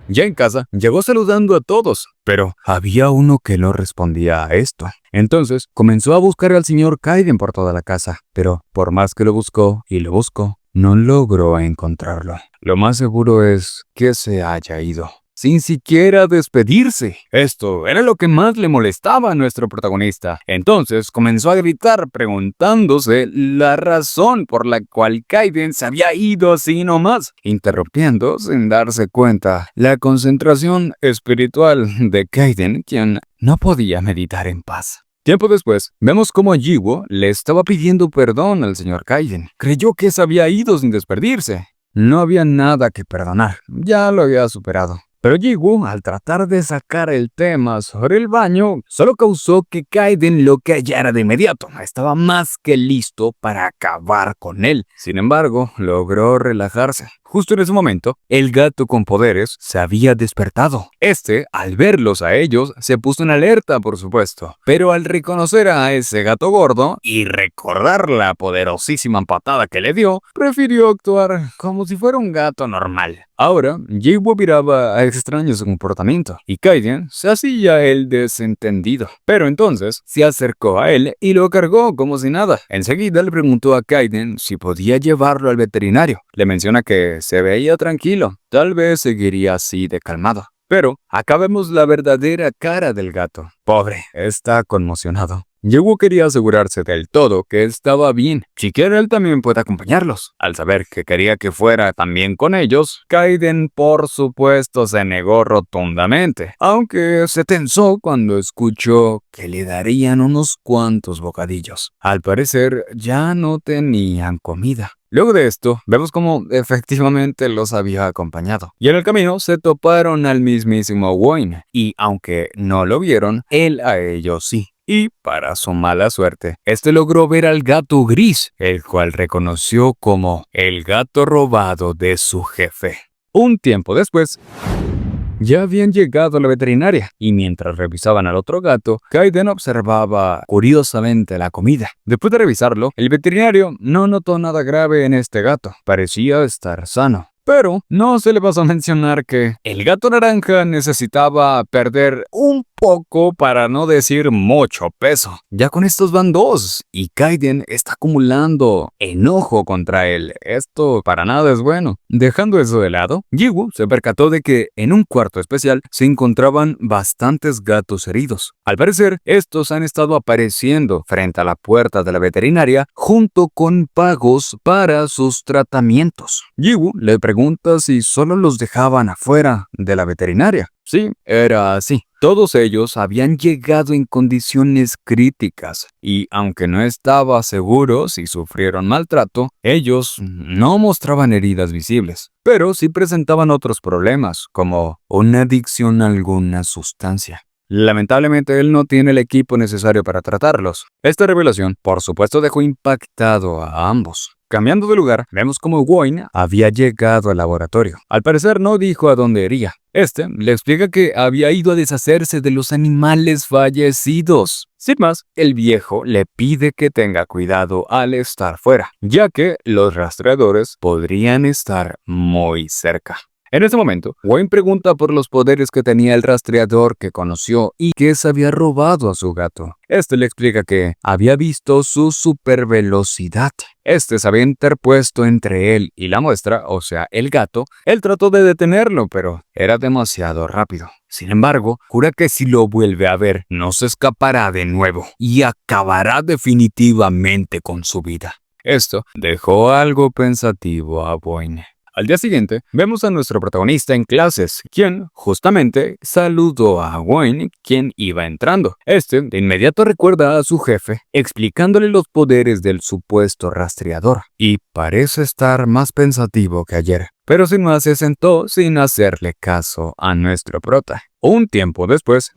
Ya en casa, llegó saludando a todos, pero había uno que no respondía a esto. Entonces, comenzó a buscar al señor Kaiden por toda la casa, pero por más que lo buscó y lo buscó, no logró encontrarlo. Lo más seguro es que se haya ido. sin siquiera despedirse. Esto era lo que más le molestaba a nuestro protagonista. Entonces comenzó a gritar preguntándose la razón por la cual Kaiden se había ido así nomás, interrumpiendo sin darse cuenta la concentración espiritual de Kaiden, quien no podía meditar en paz. Tiempo después, vemos cómo Jiwoo le estaba pidiendo perdón al señor Kaiden. Creyó que se había ido sin despedirse. No había nada que perdonar, ya lo había superado. Pero Jiwoo, al tratar de sacar el tema sobre el baño, solo causó que Kaiden lo callara de inmediato. Estaba más que listo para acabar con él. Sin embargo, logró relajarse. Justo en ese momento, el gato con poderes se había despertado. Al verlos a ellos, se puso en alerta, por supuesto. Pero al reconocer a ese gato gordo y recordar la poderosísima patada que le dio, prefirió actuar como si fuera un gato normal. Ahora, Jiwoo miraba extraño su comportamiento y Kaiden se hacía el desentendido. Pero entonces se acercó a él y lo cargó como si nada. Enseguida le preguntó a Kaiden si podía llevarlo al veterinario. Le menciona que se veía tranquilo, tal vez seguiría así de calmado. Pero acá vemos la verdadera cara del gato. Pobre, está conmocionado. Jiwoo quería asegurarse del todo que estaba bien. Siquiera él también puede acompañarlos. Al saber que quería que fuera también con ellos, Kaiden por supuesto se negó rotundamente, aunque se tensó cuando escuchó que le darían unos cuantos bocadillos. Al parecer ya no tenían comida. Luego de esto, vemos cómo efectivamente los había acompañado. Y en el camino se toparon al mismísimo Wayne, y aunque no lo vieron, él a ellos sí. Y, para su mala suerte, logró ver al gato gris, el cual reconoció como el gato robado de su jefe. Un tiempo después, ya habían llegado a la veterinaria, y mientras revisaban al otro gato, Kaiden observaba curiosamente la comida. Después de revisarlo, el veterinario no notó nada grave en este gato. Parecía estar sano. Pero no se le pasó a mencionar que el gato naranja necesitaba perder un poco, para no decir mucho peso. Ya con estos van dos, y Kaiden está acumulando enojo contra él. Esto para nada es bueno. Dejando eso de lado, Jiwoo se percató de que en un cuarto especial se encontraban bastantes gatos heridos. Al parecer, estos han estado apareciendo frente a la puerta de la veterinaria junto con pagos para sus tratamientos. Jiwoo le pregunta si solo los dejaban afuera de la veterinaria. Sí, era así. Todos ellos habían llegado en condiciones críticas y, aunque no estaba seguro si sufrieron maltrato, ellos no mostraban heridas visibles, pero sí presentaban otros problemas, como una adicción a alguna sustancia. Lamentablemente, él no tiene el equipo necesario para tratarlos. Esta revelación, por supuesto, dejó impactado a ambos. Cambiando de lugar, vemos como Wayne había llegado al laboratorio. Al parecer no dijo a dónde iría. Le explica que había ido a deshacerse de los animales fallecidos. Sin más, el viejo le pide que tenga cuidado al estar fuera, ya que los rastreadores podrían estar muy cerca. En ese momento, Wayne pregunta por los poderes que tenía el rastreador que conoció y que se había robado a su gato. Le explica que había visto su supervelocidad. Se había interpuesto entre él y la muestra, o sea, el gato. Él trató de detenerlo, pero era demasiado rápido. Sin embargo, jura que si lo vuelve a ver, no se escapará de nuevo y acabará definitivamente con su vida. Esto dejó algo pensativo a Wayne. Al día siguiente, vemos a nuestro protagonista en clases, quien justamente saludó a Wayne, quien iba entrando. De inmediato recuerda a su jefe, explicándole los poderes del supuesto rastreador, y parece estar más pensativo que ayer. Pero sin más se sentó sin hacerle caso a nuestro prota. Un tiempo después,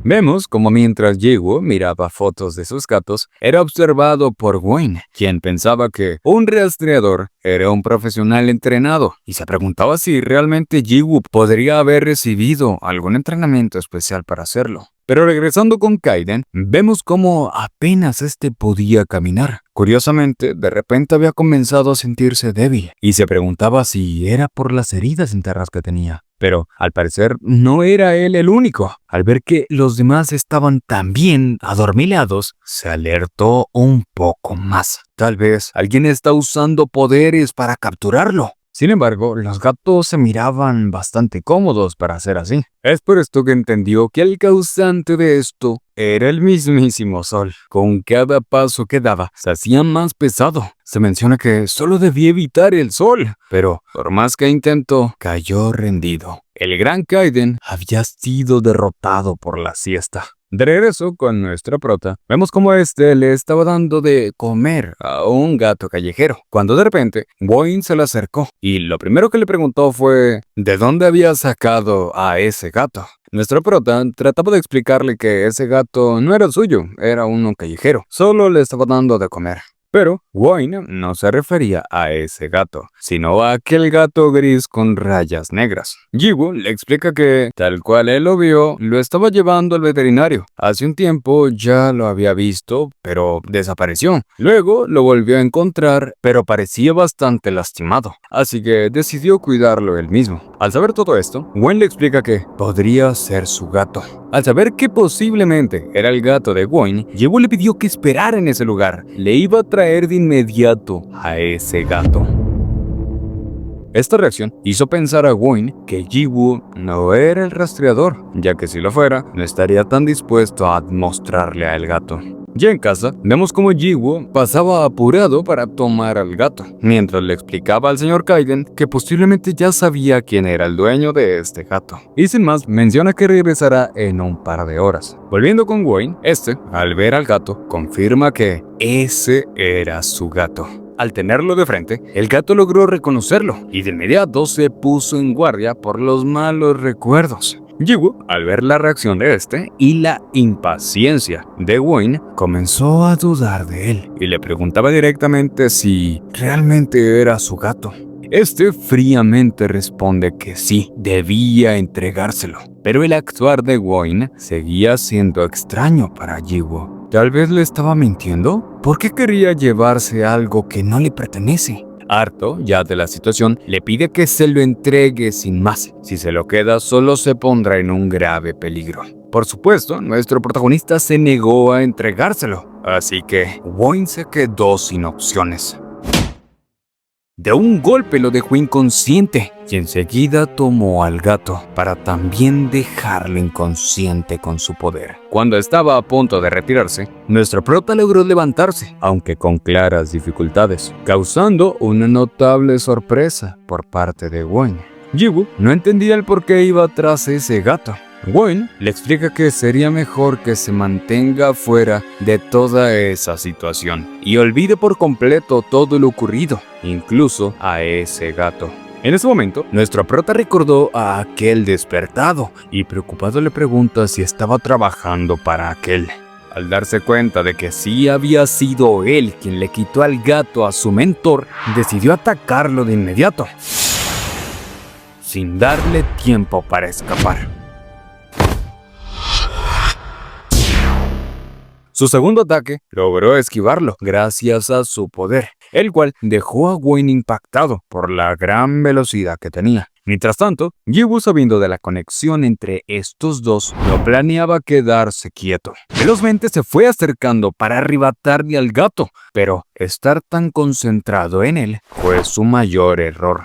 vemos como mientras Jiwoo miraba fotos de sus gatos, era observado por Wayne, quien pensaba que un rastreador era un profesional entrenado y se preguntaba si realmente Jiwoo podría haber recibido algún entrenamiento especial para hacerlo. Pero regresando con Kaiden, vemos cómo apenas podía caminar. Curiosamente, de repente había comenzado a sentirse débil y se preguntaba si era por las heridas internas que tenía. Pero, al parecer, no era él el único. Al ver que los demás estaban también adormilados, se alertó un poco más. Tal vez alguien está usando poderes para capturarlo. Sin embargo, los gatos se miraban bastante cómodos para hacer así. Es por esto que entendió que el causante de esto era el mismísimo sol. Con cada paso que daba, se hacía más pesado. Se menciona que solo debía evitar el sol, pero por más que intentó, cayó rendido. El gran Kaiden había sido derrotado por la siesta. De regreso con nuestra prota, vemos como este le estaba dando de comer a un gato callejero, cuando de repente Wayne se le acercó y lo primero que le preguntó fue ¿de dónde había sacado a ese gato? Nuestra prota trataba de explicarle que ese gato no era suyo, era uno callejero, solo le estaba dando de comer. Pero Wayne no se refería a ese gato, sino a aquel gato gris con rayas negras. Jiwoo le explica que, tal cual él lo vio, lo estaba llevando al veterinario. Hace un tiempo ya lo había visto, pero desapareció. Luego lo volvió a encontrar, pero parecía bastante lastimado, así que decidió cuidarlo él mismo. Al saber todo esto, Wayne le explica que podría ser su gato. Al saber que posiblemente era el gato de Wayne, Jiwoo le pidió que esperara en ese lugar. Le iba a traer de inmediato a ese gato. Esta reacción hizo pensar a Wayne que Jiwoo no era el rastreador, ya que si lo fuera, no estaría tan dispuesto a mostrarle al gato. Ya en casa, vemos como Jiwoo pasaba apurado para tomar al gato, mientras le explicaba al señor Kaiden que posiblemente ya sabía quién era el dueño de este gato. Y sin más, menciona que regresará en un par de horas. Volviendo con Wayne, al ver al gato, confirma que ese era su gato. Al tenerlo de frente, el gato logró reconocerlo y de inmediato se puso en guardia por los malos recuerdos. Jiwoo, al ver la reacción de y la impaciencia de Wayne, comenzó a dudar de él y le preguntaba directamente si realmente era su gato. Fríamente responde que sí, debía entregárselo, pero el actuar de Wayne seguía siendo extraño para Jiwoo. ¿Tal vez le estaba mintiendo? ¿Por qué quería llevarse algo que no le pertenece? Harto ya de la situación, le pide que se lo entregue sin más. Si se lo queda, solo se pondrá en un grave peligro. Por supuesto, nuestro protagonista se negó a entregárselo, así que Wayne se quedó sin opciones. De un golpe lo dejó inconsciente y enseguida tomó al gato para también dejarlo inconsciente con su poder. Cuando estaba a punto de retirarse, nuestro prota logró levantarse, aunque con claras dificultades, causando una notable sorpresa por parte de Wayne. Jiwoo no entendía el por qué iba tras ese gato. Wayne le explica que sería mejor que se mantenga fuera de toda esa situación y olvide por completo todo lo ocurrido, incluso a ese gato. En ese momento, nuestro prota recordó a aquel despertado y preocupado le pregunta si estaba trabajando para aquel. Al darse cuenta de que sí había sido él quien le quitó al gato a su mentor, decidió atacarlo de inmediato, sin darle tiempo para escapar. Su segundo ataque logró esquivarlo gracias a su poder, el cual dejó a Wayne impactado por la gran velocidad que tenía. Mientras tanto, Jiwoo, sabiendo de la conexión entre estos dos, no planeaba quedarse quieto. Velozmente se fue acercando para arrebatarle al gato, pero estar tan concentrado en él fue su mayor error.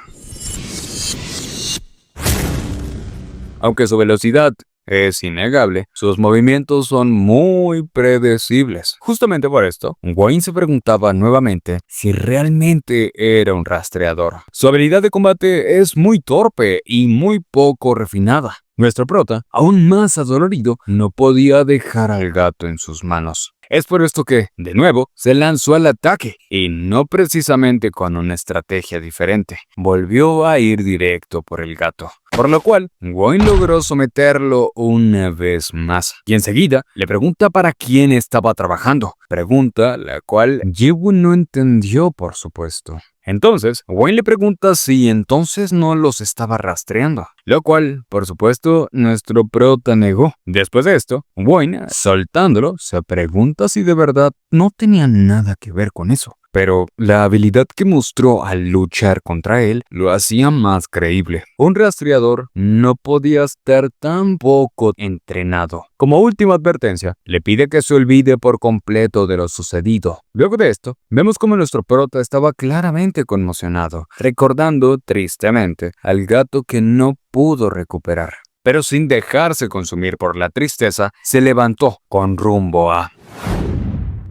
Aunque su velocidad es innegable, sus movimientos son muy predecibles. Justamente por esto, Wayne se preguntaba nuevamente si realmente era un rastreador. Su habilidad de combate es muy torpe y muy poco refinada. Nuestro prota, aún más adolorido, no podía dejar al gato en sus manos. Es por esto que, de nuevo, se lanzó al ataque, y no precisamente con una estrategia diferente. Volvió a ir directo por el gato, por lo cual Wayne logró someterlo una vez más. Y enseguida le pregunta para quién estaba trabajando, pregunta la cual Jiwoo no entendió, por supuesto. Entonces, Wayne le pregunta si entonces no los estaba rastreando, lo cual, por supuesto, nuestro prota negó. Después de esto, Wayne, soltándolo, se pregunta si de verdad no tenía nada que ver con eso. pero la habilidad que mostró al luchar contra él lo hacía más creíble. Un rastreador no podía estar tan poco entrenado. Como última advertencia, le pide que se olvide por completo de lo sucedido. Luego de esto, vemos como nuestro prota estaba claramente conmocionado, recordando tristemente al gato que no pudo recuperar. Pero sin dejarse consumir por la tristeza, se levantó con rumbo a...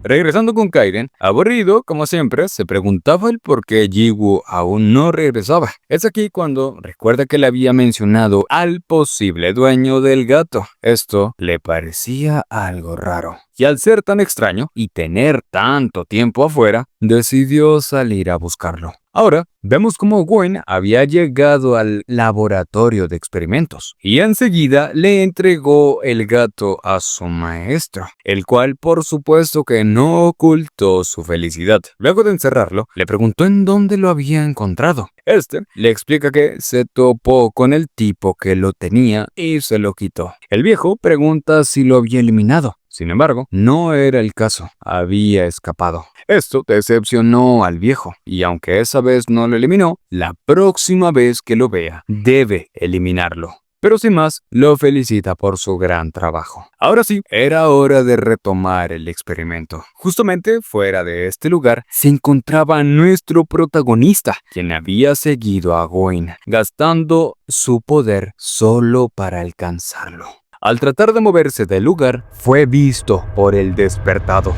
Regresando con Kaiden, aburrido como siempre, se preguntaba el por qué Jiwoo aún no regresaba. Es aquí cuando recuerda que le había mencionado al posible dueño del gato. Esto le parecía algo raro. Y al ser tan extraño y tener tanto tiempo afuera, decidió salir a buscarlo. Ahora, vemos cómo Gwen había llegado al laboratorio de experimentos y enseguida le entregó el gato a su maestro, el cual por supuesto que no ocultó su felicidad. Luego de encerrarlo, le preguntó en dónde lo había encontrado. Este le explica que se topó con el tipo que lo tenía y se lo quitó. El viejo pregunta si lo había eliminado. Sin embargo, no era el caso, había escapado. Esto decepcionó al viejo, y aunque esa vez no lo eliminó, la próxima vez que lo vea, debe eliminarlo. Pero sin más, lo felicita por su gran trabajo. Ahora sí, era hora de retomar el experimento. Justamente fuera de este lugar se encontraba nuestro protagonista, quien había seguido a Gwen, gastando su poder solo para alcanzarlo. Al tratar de moverse del lugar, fue visto por el despertado.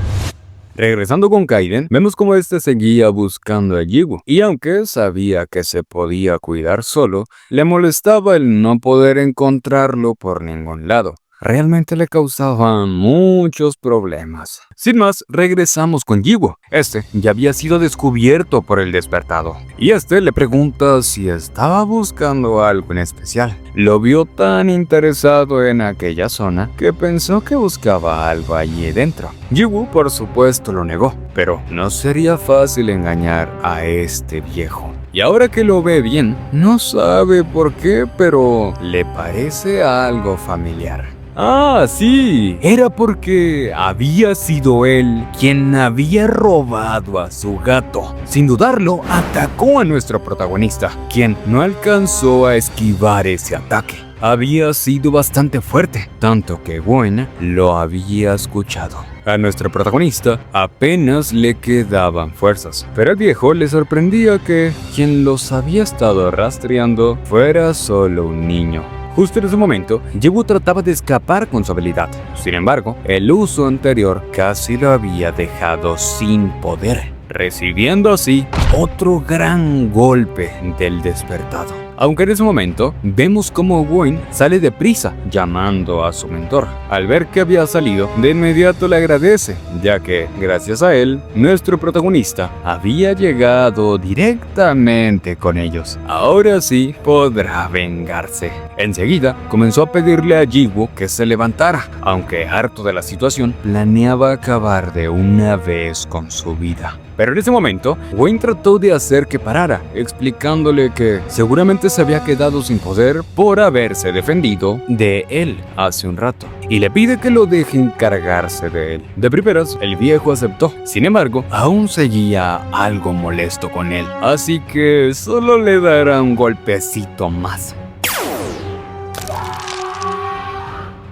Regresando con Kaiden, vemos cómo este seguía buscando a Jiwoo, y aunque sabía que se podía cuidar solo, le molestaba el no poder encontrarlo por ningún lado. Realmente le causaban muchos problemas. Sin más, regresamos con Jiwoo. Este ya había sido descubierto por el despertado, y este le pregunta si estaba buscando algo en especial. Lo vio tan interesado en aquella zona que pensó que buscaba algo allí dentro. Jiwoo por supuesto lo negó, pero no sería fácil engañar a este viejo. Y ahora que lo ve bien, no sabe por qué, pero le parece algo familiar. Ah, sí, era porque había sido él quien había robado a su gato. Sin dudarlo, atacó a nuestro protagonista, quien no alcanzó a esquivar ese ataque. Había sido bastante fuerte, tanto que Gwen lo había escuchado. A nuestro protagonista apenas le quedaban fuerzas, pero al viejo le sorprendía que quien los había estado rastreando fuera solo un niño. Justo en ese momento, Jiwoo trataba de escapar con su habilidad. Sin embargo, el uso anterior casi lo había dejado sin poder, recibiendo así otro gran golpe del despertado. Aunque en ese momento, vemos cómo Gwen sale deprisa, llamando a su mentor. Al ver que había salido, de inmediato le agradece, ya que, gracias a él, nuestro protagonista había llegado directamente con ellos. Ahora sí podrá vengarse. Enseguida, comenzó a pedirle a Jiwoo que se levantara, aunque harto de la situación, planeaba acabar de una vez con su vida. Pero en ese momento, Gwen trató de hacer que parara, explicándole que seguramente se había quedado sin poder por haberse defendido de él hace un rato, y le pide que lo deje encargarse de él. De primeras, el viejo aceptó. Sin embargo, aún seguía algo molesto con él, así que solo le dará un golpecito más.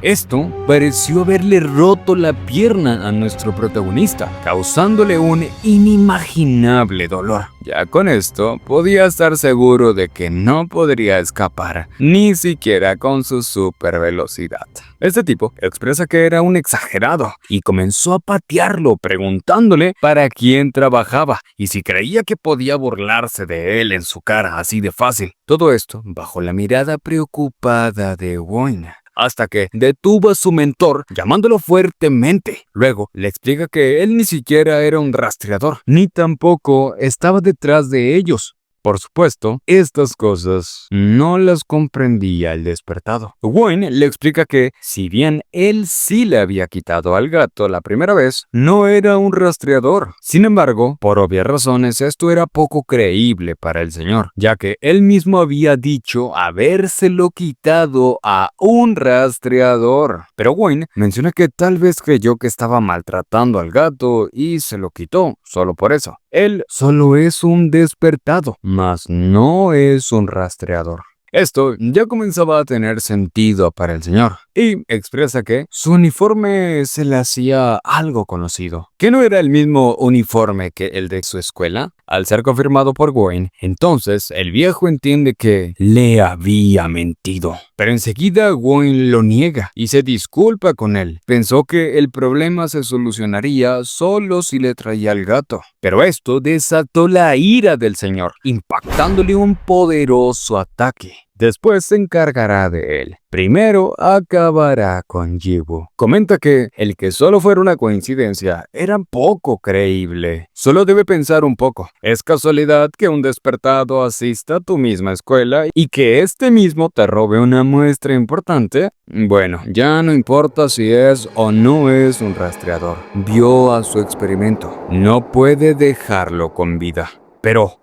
Esto pareció haberle roto la pierna a nuestro protagonista, causándole un inimaginable dolor. Ya con esto, podía estar seguro de que no podría escapar, ni siquiera con su super velocidad. Este tipo expresa que era un exagerado y comenzó a patearlo, preguntándole para quién trabajaba y si creía que podía burlarse de él en su cara así de fácil. Todo esto bajo la mirada preocupada de Gwen, hasta que detuvo a su mentor llamándolo fuertemente. Luego le explica que él ni siquiera era un rastreador, ni tampoco estaba detrás de ellos. Por supuesto, estas cosas no las comprendía el despertado. Gwen le explica que, si bien él sí le había quitado al gato la primera vez, no era un rastreador. Sin embargo, por obvias razones, esto era poco creíble para el señor, ya que él mismo había dicho habérselo quitado a un rastreador. Pero Gwen menciona que tal vez creyó que estaba maltratando al gato y se lo quitó solo por eso. Él solo es un despertado, mas no es un rastreador. Esto ya comenzaba a tener sentido para el señor, y expresa que su uniforme se le hacía algo conocido, que no era el mismo uniforme que el de su escuela. Al ser confirmado por Wayne, entonces el viejo entiende que le había mentido. Pero enseguida Wayne lo niega y se disculpa con él. Pensó que el problema se solucionaría solo si le traía al gato. Pero esto desató la ira del señor, impactándole un poderoso ataque. Después se encargará de él. Primero acabará con Jiwoo. Comenta que el que solo fuera una coincidencia era poco creíble. Solo debe pensar un poco. ¿Es casualidad que un despertado asista a tu misma escuela y que este mismo te robe una muestra importante? Bueno, ya no importa si es o no es un rastreador. Vio a su experimento. No puede dejarlo con vida. Pero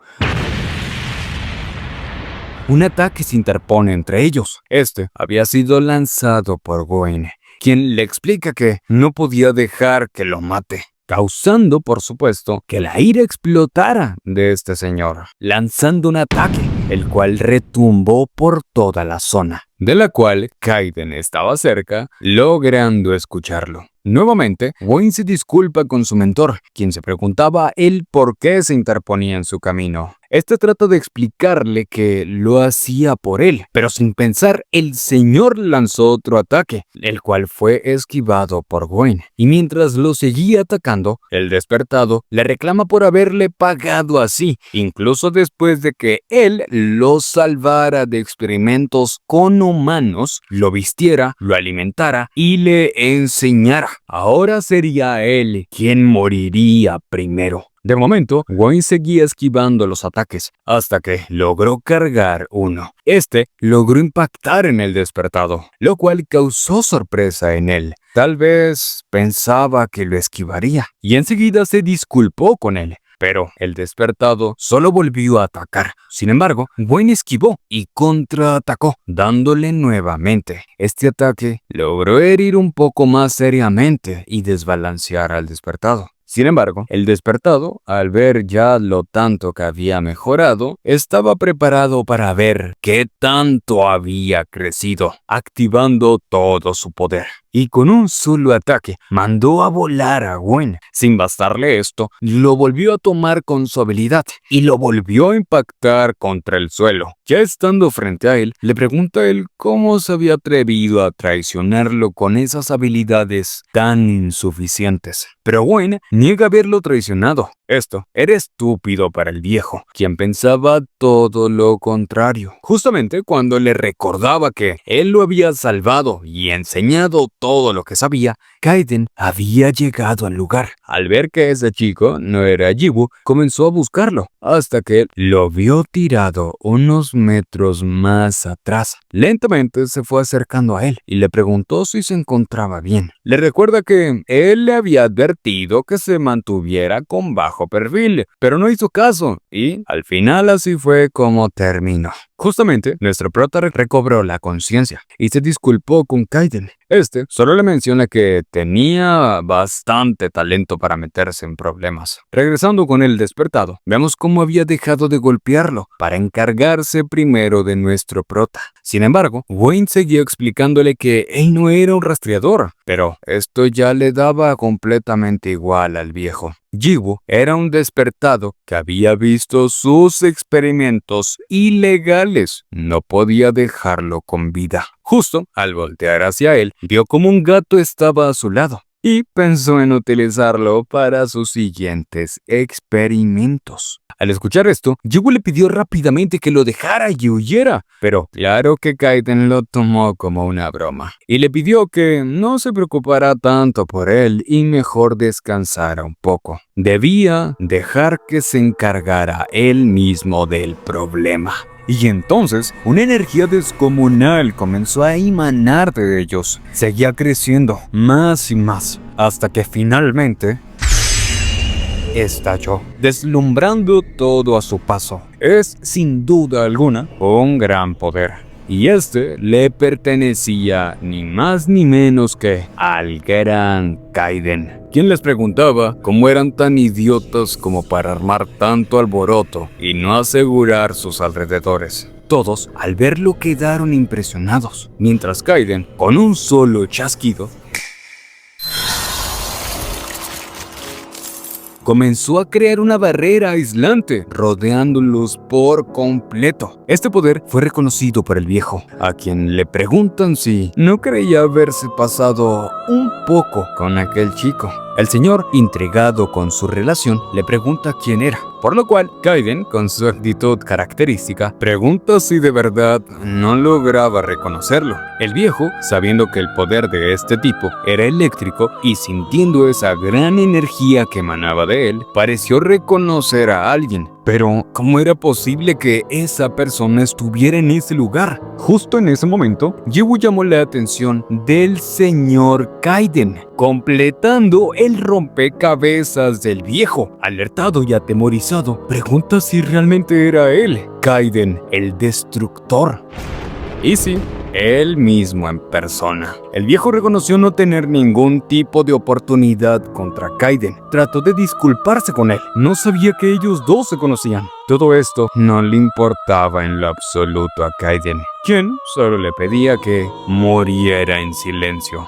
un ataque se interpone entre ellos. Este había sido lanzado por Wayne, quien le explica que no podía dejar que lo mate, causando, por supuesto, que la ira explotara de este señor, lanzando un ataque, el cual retumbó por toda la zona, de la cual Kaiden estaba cerca, logrando escucharlo. Nuevamente, Wayne se disculpa con su mentor, quien se preguntaba el por qué se interponía en su camino. Este trata de explicarle que lo hacía por él, pero sin pensar, el señor lanzó otro ataque, el cual fue esquivado por Wayne. Y mientras lo seguía atacando, el despertado le reclama por haberle pagado así, incluso después de que él lo salvara de experimentos con humanos, lo vistiera, lo alimentara y le enseñara. Ahora sería él quien moriría primero. De momento, Wayne seguía esquivando los ataques, hasta que logró cargar uno. Este logró impactar en el despertado, lo cual causó sorpresa en él. Tal vez pensaba que lo esquivaría, y enseguida se disculpó con él. Pero el despertado solo volvió a atacar. Sin embargo, Wayne esquivó y contraatacó, dándole nuevamente. Este ataque logró herir un poco más seriamente y desbalancear al despertado. Sin embargo, el despertado, al ver ya lo tanto que había mejorado, estaba preparado para ver qué tanto había crecido, activando todo su poder. Y con un solo ataque, mandó a volar a Wayne. Sin bastarle esto, lo volvió a tomar con su habilidad y lo volvió a impactar contra el suelo. Ya estando frente a él, le pregunta a él cómo se había atrevido a traicionarlo con esas habilidades tan insuficientes. Pero Wayne niega haberlo traicionado. Esto era estúpido para el viejo, quien pensaba todo lo contrario. Justamente cuando le recordaba que él lo había salvado y enseñado todo lo que sabía, Kaiden había llegado al lugar. Al ver que ese chico no era Jiwoo, comenzó a buscarlo, hasta que lo vio tirado unos metros más atrás. Lentamente se fue acercando a él y le preguntó si se encontraba bien. Le recuerda que él le había advertido que se mantuviera con bajo perfil, pero no hizo caso, y al final así fue como terminó. Justamente, nuestro prota recobró la conciencia y se disculpó con Kaiden. Este solo le menciona que tenía bastante talento para meterse en problemas. Regresando con el despertado, vemos cómo había dejado de golpearlo para encargarse primero de nuestro prota. Sin embargo, Wayne seguía explicándole que él no era un rastreador, pero esto ya le daba completamente igual al viejo. Jiwoo era un despertado que había visto sus experimentos ilegales. No podía dejarlo con vida. Justo al voltear hacia él, vio como un gato estaba a su lado y pensó en utilizarlo para sus siguientes experimentos. Al escuchar esto, Jiwoo le pidió rápidamente que lo dejara y huyera, pero claro que Kaiden lo tomó como una broma y le pidió que no se preocupara tanto por él y mejor descansara un poco. Debía dejar que se encargara él mismo del problema. Y entonces, una energía descomunal comenzó a emanar de ellos. Seguía creciendo más y más, hasta que finalmente estalló, deslumbrando todo a su paso. Es, sin duda alguna, un gran poder. y este le pertenecía ni más ni menos que al gran Kaiden, quien les preguntaba cómo eran tan idiotas como para armar tanto alboroto y no asegurar sus alrededores. Todos, al verlo, quedaron impresionados, mientras Kaiden, con un solo chasquido, comenzó a crear una barrera aislante, rodeándolos por completo. Este poder fue reconocido por el viejo, a quien le preguntan si no creía haberse pasado un poco con aquel chico. El señor, intrigado con su relación, le pregunta quién era, por lo cual Kaiden, con su actitud característica, pregunta si de verdad no lograba reconocerlo. El viejo, sabiendo que el poder de este tipo era eléctrico y sintiendo esa gran energía que emanaba de él, pareció reconocer a alguien. Pero, ¿cómo era posible que esa persona estuviera en ese lugar? Justo en ese momento, Jiwoo llamó la atención del señor Kaiden, completando el rompecabezas del viejo. Alertado y atemorizado, pregunta si realmente era él, Kaiden, el destructor. Y sí, él mismo en persona. El viejo reconoció no tener ningún tipo de oportunidad contra Kaiden. Trató de disculparse con él. No sabía que ellos dos se conocían. Todo esto no le importaba en lo absoluto a Kaiden, quien solo le pedía que muriera en silencio.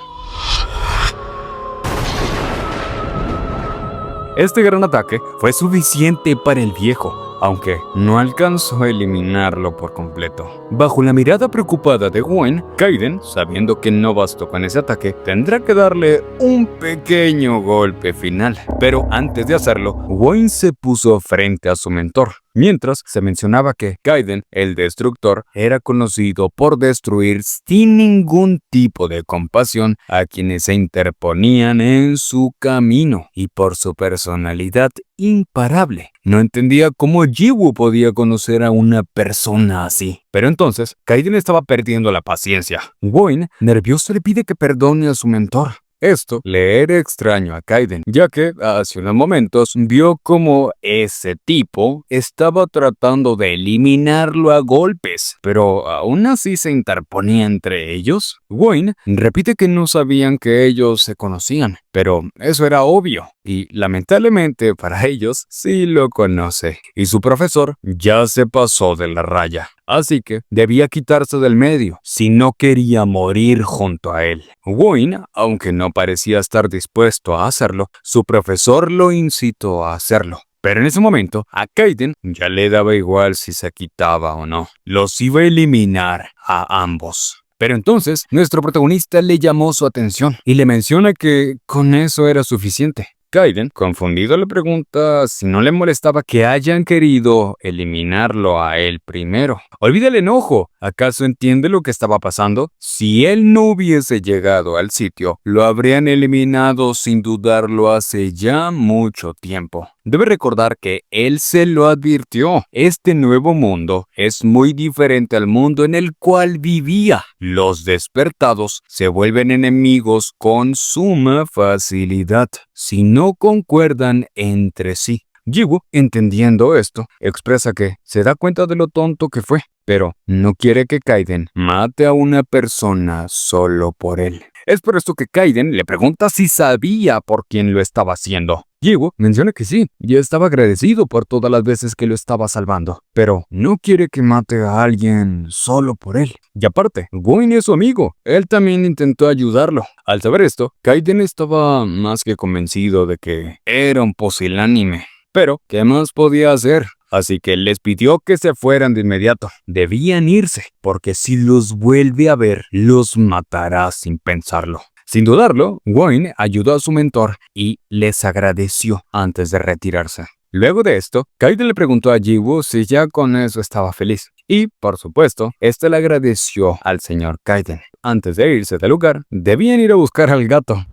Este gran ataque fue suficiente para el viejo, aunque no alcanzó a eliminarlo por completo. Bajo la mirada preocupada de Gwen, Kaiden, sabiendo que no bastó con ese ataque, tendrá que darle un pequeño golpe final. Pero antes de hacerlo, Gwen se puso frente a su mentor. Mientras se mencionaba que Kaiden, el destructor, era conocido por destruir sin ningún tipo de compasión a quienes se interponían en su camino y por su personalidad imparable. No entendía cómo Jiwoo podía conocer a una persona así. Pero entonces, Kaiden estaba perdiendo la paciencia. Gwen, nervioso, le pide que perdone a su mentor. Esto le era extraño a Kaiden, ya que hace unos momentos vio como ese tipo estaba tratando de eliminarlo a golpes, pero aún así se interponía entre ellos. Wayne repite que no sabían que ellos se conocían, pero eso era obvio, y lamentablemente para ellos sí lo conoce, y su profesor ya se pasó de la raya. Así que debía quitarse del medio si no quería morir junto a él. Wayne, aunque no parecía estar dispuesto a hacerlo, su profesor lo incitó a hacerlo. Pero en ese momento, a Kaiden ya le daba igual si se quitaba o no. Los iba a eliminar a ambos. Pero entonces, nuestro protagonista le llamó su atención y le menciona que con eso era suficiente. Kaiden, confundido, le pregunta si no le molestaba que hayan querido eliminarlo a él primero. Olvida el enojo. ¿Acaso entiende lo que estaba pasando? Si él no hubiese llegado al sitio, lo habrían eliminado sin dudarlo hace ya mucho tiempo. Debe recordar que él se lo advirtió. Este nuevo mundo es muy diferente al mundo en el cual vivía. Los despertados se vuelven enemigos con suma facilidad si no concuerdan entre sí. Jiwoo, entendiendo esto, expresa que se da cuenta de lo tonto que fue, pero no quiere que Kaiden mate a una persona solo por él. Es por esto que Kaiden le pregunta si sabía por quién lo estaba haciendo. Jiwoo menciona que sí, y estaba agradecido por todas las veces que lo estaba salvando, pero no quiere que mate a alguien solo por él. Y aparte, Wayne es su amigo, él también intentó ayudarlo. Al saber esto, Kaiden estaba más que convencido de que era un pusilánime. Pero, ¿qué más podía hacer? Así que les pidió que se fueran de inmediato. Debían irse, porque si los vuelve a ver, los matará sin pensarlo. Sin dudarlo, Wayne ayudó a su mentor y les agradeció antes de retirarse. Luego de esto, Kaiden le preguntó a Jiwoo si ya con eso estaba feliz. Y, por supuesto, este le agradeció al señor Kaiden. Antes de irse del lugar, debían ir a buscar al gato.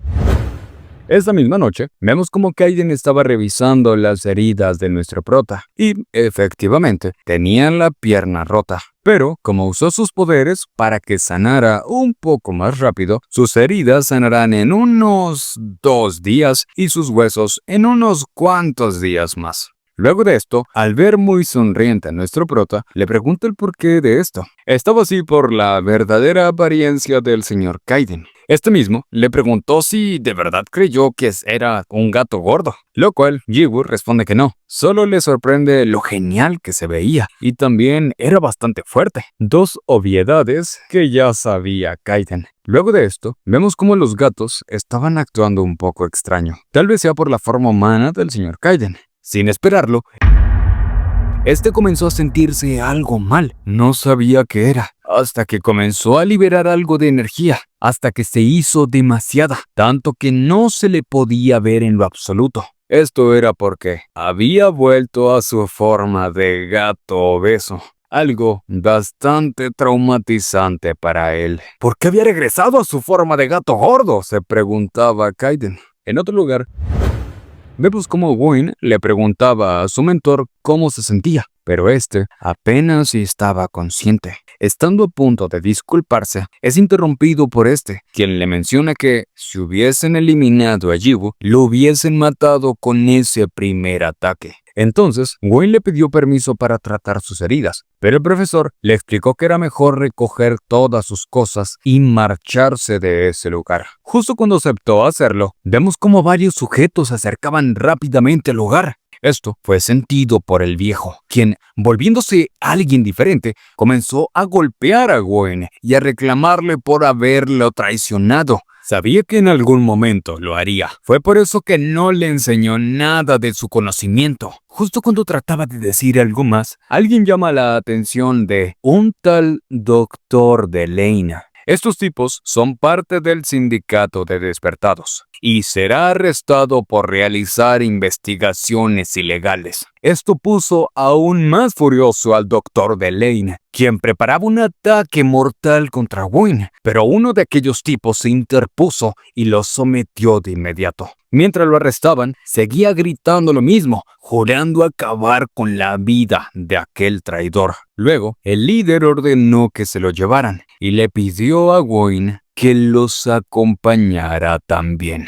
Esa misma noche, vemos como Kaiden estaba revisando las heridas de nuestro prota y, efectivamente, tenía la pierna rota. Pero, como usó sus poderes para que sanara un poco más rápido, sus heridas sanarán en unos 2 días y sus huesos en unos cuantos días más. Luego de esto, al ver muy sonriente a nuestro prota, le pregunta el porqué de esto. Estaba así por la verdadera apariencia del señor Kaiden. Este mismo le preguntó si de verdad creyó que era un gato gordo, lo cual Jiwoo responde que no, solo le sorprende lo genial que se veía y también era bastante fuerte. Dos obviedades que ya sabía Kaiden. Luego de esto, vemos cómo los gatos estaban actuando un poco extraño. Tal vez sea por la forma humana del señor Kaiden. Sin esperarlo, este comenzó a sentirse algo mal. No sabía qué era, hasta que comenzó a liberar algo de energía, hasta que se hizo demasiada, tanto que no se le podía ver en lo absoluto. Esto era porque había vuelto a su forma de gato obeso. Algo bastante traumatizante para él. ¿Por qué había regresado a su forma de gato gordo?, se preguntaba Kaiden. En otro lugar, vemos cómo Wayne le preguntaba a su mentor cómo se sentía, pero este apenas si estaba consciente. Estando a punto de disculparse, es interrumpido por quien le menciona que si hubiesen eliminado a Jiwoo, lo hubiesen matado con ese primer ataque. Entonces, Wayne le pidió permiso para tratar sus heridas, pero el profesor le explicó que era mejor recoger todas sus cosas y marcharse de ese lugar. Justo cuando aceptó hacerlo, vemos como varios sujetos se acercaban rápidamente al lugar. Esto fue sentido por el viejo, quien, volviéndose alguien diferente, comenzó a golpear a Wayne y a reclamarle por haberlo traicionado. Sabía que en algún momento lo haría. Fue por eso que no le enseñó nada de su conocimiento. Justo cuando trataba de decir algo más, alguien llama la atención de un tal Doctor Delane. Estos tipos son parte del sindicato de despertados y será arrestado por realizar investigaciones ilegales. Esto puso aún más furioso al Dr. Delane, quien preparaba un ataque mortal contra Wayne, pero uno de aquellos tipos se interpuso y lo sometió de inmediato. Mientras lo arrestaban, seguía gritando lo mismo, jurando acabar con la vida de aquel traidor. Luego, el líder ordenó que se lo llevaran y le pidió a Wayne que los acompañara también.